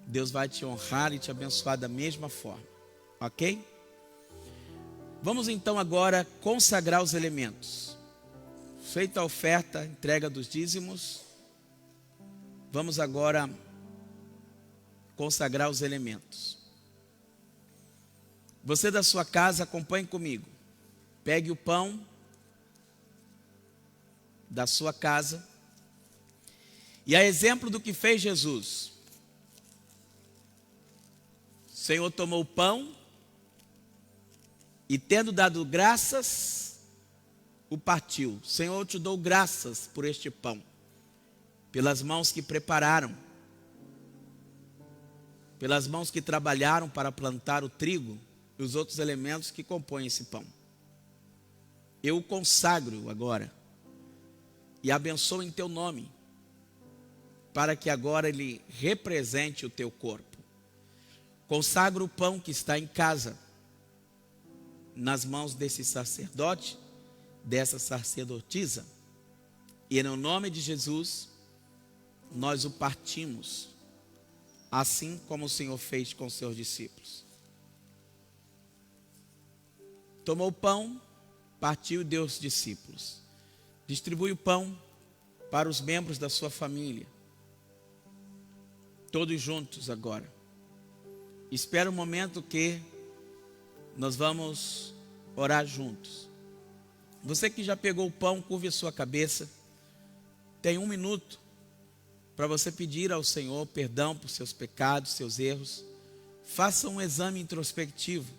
Deus vai te honrar e te abençoar da mesma forma, ok? Vamos então agora consagrar os elementos. Feita a oferta, entrega dos dízimos, vamos agora consagrar os elementos. Você da sua casa, acompanhe comigo. Pegue o pão da sua casa, E a exemplo do que fez Jesus, o Senhor tomou o pão e, tendo dado graças, o partiu. Senhor, eu te dou graças por este pão, pelas mãos que prepararam, pelas mãos que trabalharam para plantar o trigo e os outros elementos que compõem esse pão. Eu o consagro agora e abençoo em teu nome, para que agora ele represente o teu corpo. Consagro o pão que está em casa nas mãos desse sacerdote, dessa sacerdotisa, e no nome de Jesus nós o partimos, assim como o Senhor fez com os seus discípulos. Tomou o pão, partiu e deu aos discípulos. Distribui o pão para os membros da sua família, todos juntos agora. Espera um momento que nós vamos orar juntos. Você que já pegou o pão, curve a sua cabeça. Tem 1 minuto para você pedir ao Senhor perdão por seus pecados, seus erros. Faça um exame introspectivo.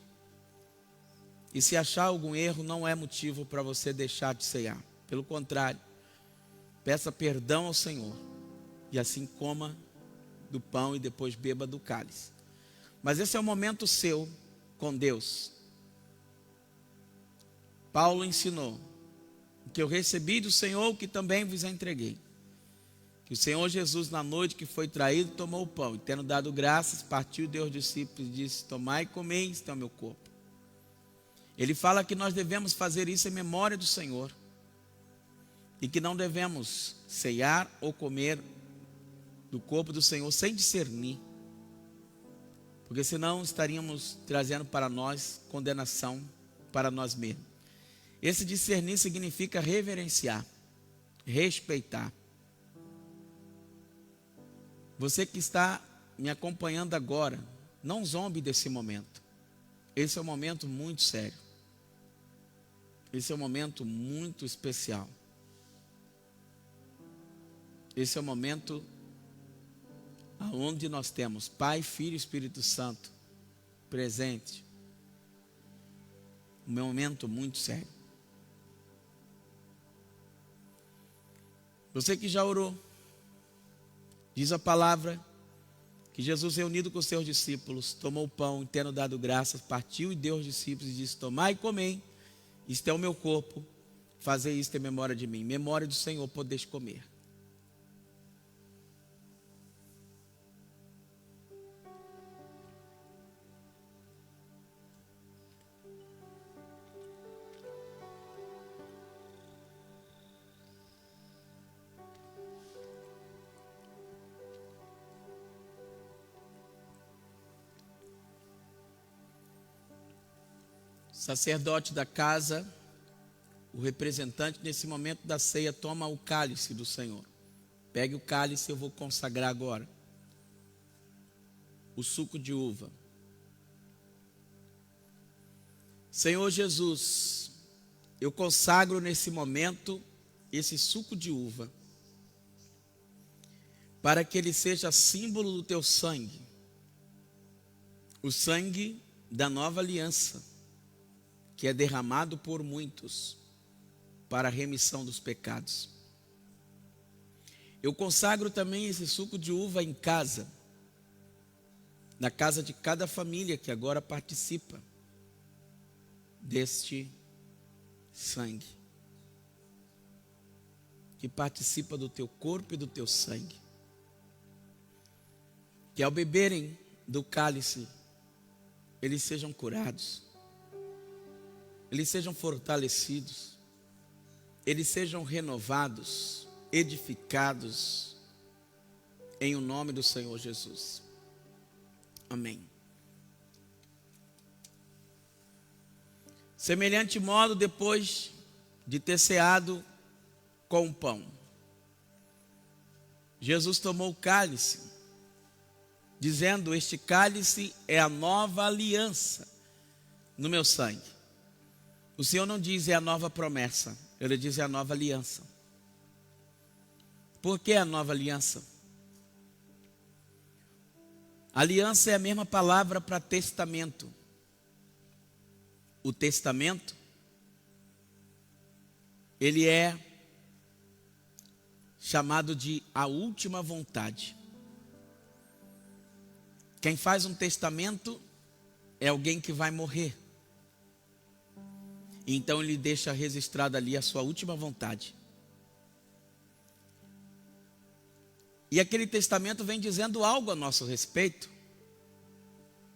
E se achar algum erro, não é motivo para você deixar de ceiar. Pelo contrário, peça perdão ao Senhor. E assim coma do pão e depois beba do cálice. Mas esse é o momento seu com Deus. Paulo ensinou: o que eu recebi do Senhor, o que também vos entreguei. Que o Senhor Jesus, na noite que foi traído, tomou o pão, e tendo dado graças, partiu, deu aos discípulos e disse: tomai e comei, este é o meu corpo. Ele fala que nós devemos fazer isso em memória do Senhor, e que não devemos ceiar ou comer do corpo do Senhor sem discernir, porque senão estaríamos trazendo para nós condenação para nós mesmos. Esse discernir significa reverenciar, respeitar. Você que está me acompanhando agora, não zombe desse momento. Esse é um momento muito sério. Esse é um momento muito especial. Esse é o momento onde nós temos Pai, Filho e Espírito Santo presente. Um momento muito sério. Você que já orou, diz a palavra que Jesus, reunido com os seus discípulos, tomou o pão e, tendo dado graças, partiu e deu aos discípulos e disse: tomai e comei, isto é o meu corpo, fazei isto em memória de mim. Memória do Senhor podeis comer. Sacerdote da casa, o representante nesse momento da ceia, toma o cálice do Senhor. Pegue o cálice, eu vou consagrar agora. O suco de uva. Senhor Jesus, eu consagro nesse momento esse suco de uva, para que ele seja símbolo do teu sangue, o sangue da nova aliança, que é derramado por muitos para a remissão dos pecados. Eu consagro também esse suco de uva em casa, na casa de cada família que agora participa deste sangue, que participa do teu corpo e do teu sangue, que ao beberem do cálice, eles sejam curados, eles sejam fortalecidos, eles sejam renovados, edificados, em o nome do Senhor Jesus. Amém. Semelhante modo, depois de ter ceado com o pão, Jesus tomou o cálice, dizendo: este cálice é a nova aliança no meu sangue. O Senhor não diz é a nova promessa, Ele diz é a nova aliança. Por que a nova aliança? Aliança é a mesma palavra para testamento. O testamento, ele é chamado de a última vontade. Quem faz um testamento é alguém que vai morrer. Então ele deixa registrado ali a sua última vontade. E aquele testamento vem dizendo algo a nosso respeito.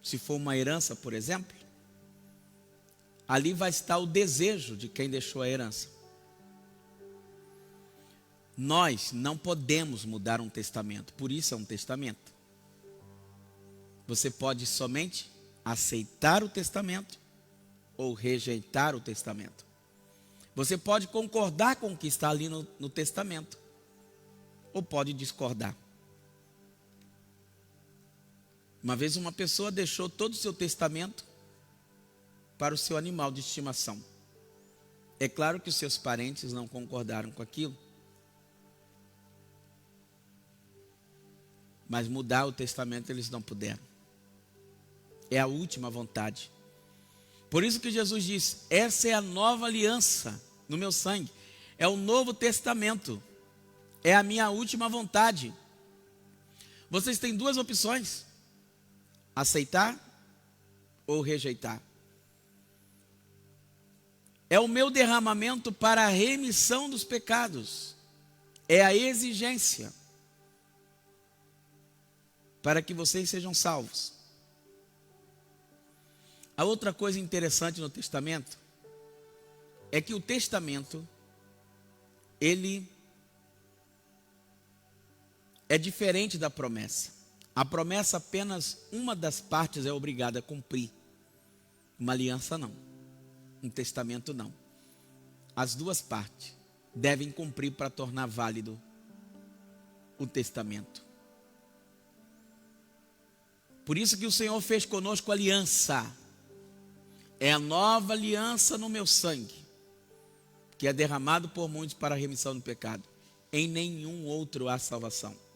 Se for uma herança, por exemplo, ali vai estar o desejo de quem deixou a herança. Nós não podemos mudar um testamento, por isso é um testamento. Você pode somente aceitar o testamento ou rejeitar o testamento. Você pode concordar com o que está ali no testamento, ou pode discordar. Uma vez uma pessoa deixou todo o seu testamento para o seu animal de estimação. É claro que os seus parentes não concordaram com aquilo, mas mudar o testamento eles não puderam. É a última vontade. Por isso que Jesus diz: essa é a nova aliança no meu sangue. É o novo testamento. É a minha última vontade. Vocês têm duas opções: aceitar ou rejeitar. É o meu derramamento para a remissão dos pecados. É a exigência para que vocês sejam salvos. A outra coisa interessante no testamento é que o testamento, ele é diferente da promessa. A promessa apenas uma das partes é obrigada a cumprir. Uma aliança não. Um testamento não. As duas partes devem cumprir para tornar válido o testamento. Por isso que o Senhor fez conosco aliança. É a nova aliança no meu sangue, que é derramado por muitos para a remissão do pecado. Em nenhum outro há salvação.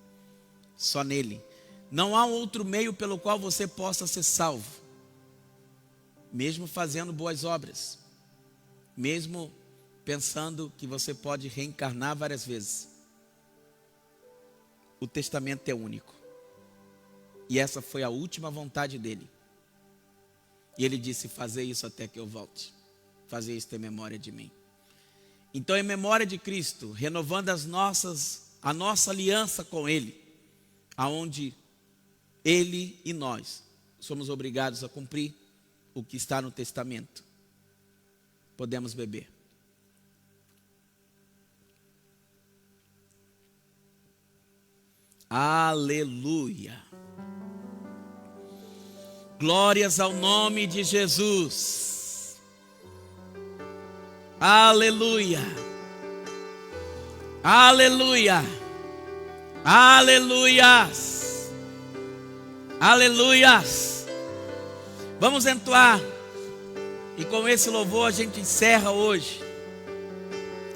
Só nele. Não há outro meio pelo qual você possa ser salvo. Mesmo fazendo boas obras. Mesmo pensando que você pode reencarnar várias vezes. O testamento é único. E essa foi a última vontade dele. E ele disse: fazer isso até que eu volte. Fazer isso em memória de mim. Então, em memória de Cristo, renovando a nossa aliança com Ele, aonde Ele e nós somos obrigados a cumprir o que está no testamento, podemos beber. Aleluia. Glórias ao nome de Jesus. Aleluia. Aleluia. Aleluias. Aleluias. Vamos entoar. E com esse louvor a gente encerra hoje.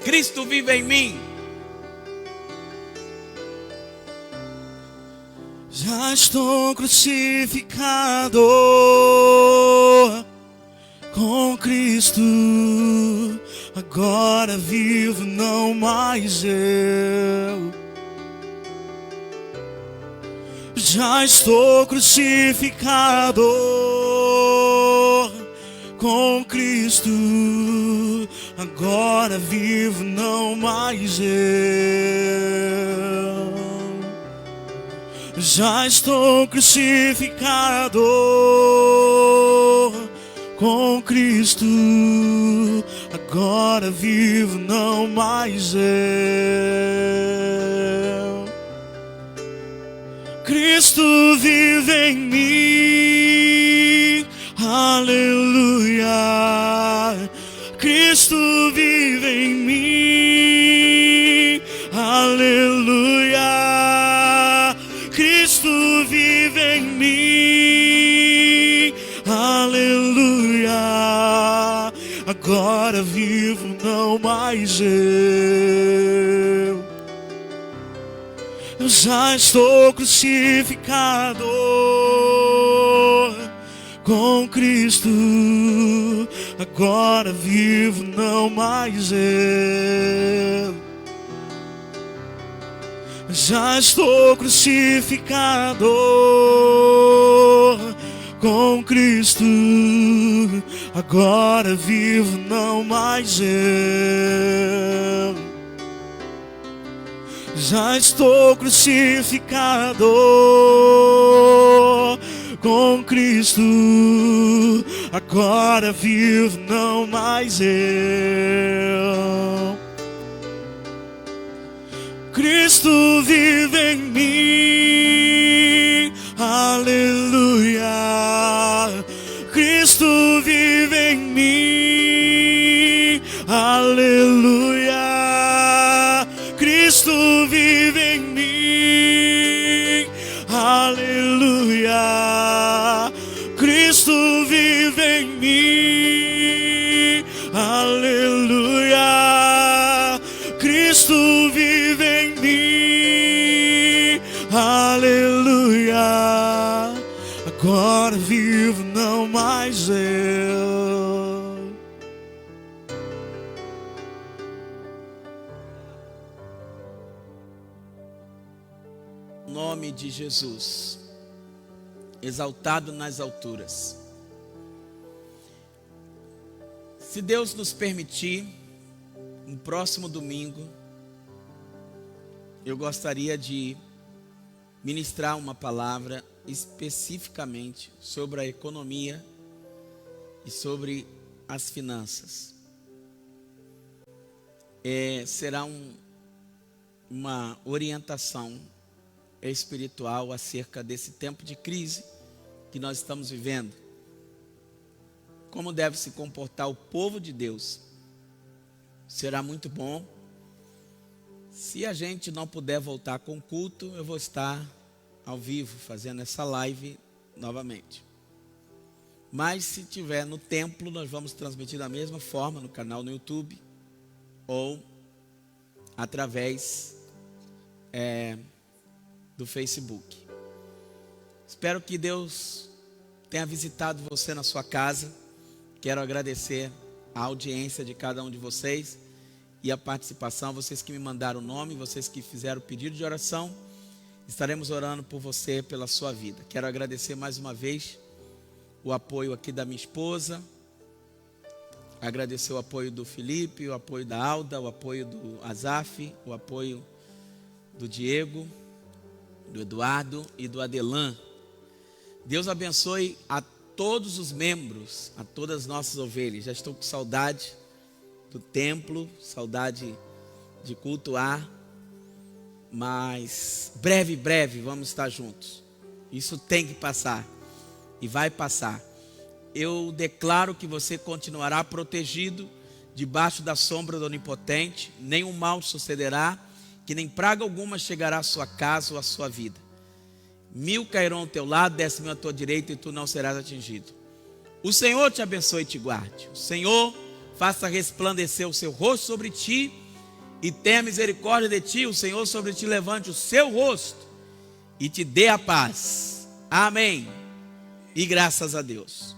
Cristo vive em mim. Já estou crucificado com Cristo. Agora vivo, não mais eu. Já estou crucificado com Cristo. Agora vivo, não mais eu. Já estou crucificado com Cristo. Agora vivo, não mais eu. Cristo vive em mim. Aleluia. Cristo vive em mim. Aleluia. Cristo vive em mim, aleluia. Agora vivo, não mais eu. eu já estou crucificado com Cristo. Agora vivo, não mais eu. Já estou crucificado com Cristo. Agora vivo, não mais eu. Já estou crucificado com Cristo. Agora vivo, não mais eu. Cristo vive em mim, aleluia. Cristo vive em mim, aleluia. Cristo vive em mim, aleluia. Cristo vive em mim, aleluia. Cristo vive em mim, aleluia. Agora vivo, não mais eu. Em nome de Jesus, exaltado nas alturas. Se Deus nos permitir, no próximo domingo, eu gostaria de ministrar uma palavra especificamente sobre a economia e sobre as finanças. Será uma orientação espiritual acerca desse tempo de crise que nós estamos vivendo. Como deve se comportar o povo de Deus. Será muito bom. Se a gente não puder voltar com o culto, eu vou estar ao vivo fazendo essa live novamente. Mas se tiver no templo, nós vamos transmitir da mesma forma no canal no YouTube ou através do Facebook. Espero que Deus tenha visitado você na sua casa. Quero agradecer a audiência de cada um de vocês e a participação, vocês que me mandaram o nome, vocês que fizeram o pedido de oração. Estaremos orando por você, pela sua vida. Quero agradecer mais uma vez o apoio aqui da minha esposa, agradecer o apoio do Felipe, o apoio da Alda, o apoio do Azaf, o apoio do Diego, do Eduardo e do Adelan. Deus abençoe a todos os membros, a todas as nossas ovelhas. Já estou com saudade do templo, saudade de cultuar, mas breve vamos estar juntos. Isso tem que passar e vai passar. Eu declaro que você continuará protegido debaixo da sombra do Onipotente. Nenhum mal sucederá, que nem praga alguma chegará à sua casa ou à sua vida. 1000 cairão ao teu lado, 10.000 à tua direita, e tu não serás atingido. O Senhor te abençoe e te guarde. O Senhor faça resplandecer o seu rosto sobre ti e tenha misericórdia de ti. O Senhor sobre ti levante o seu rosto e te dê a paz. Amém. E graças a Deus.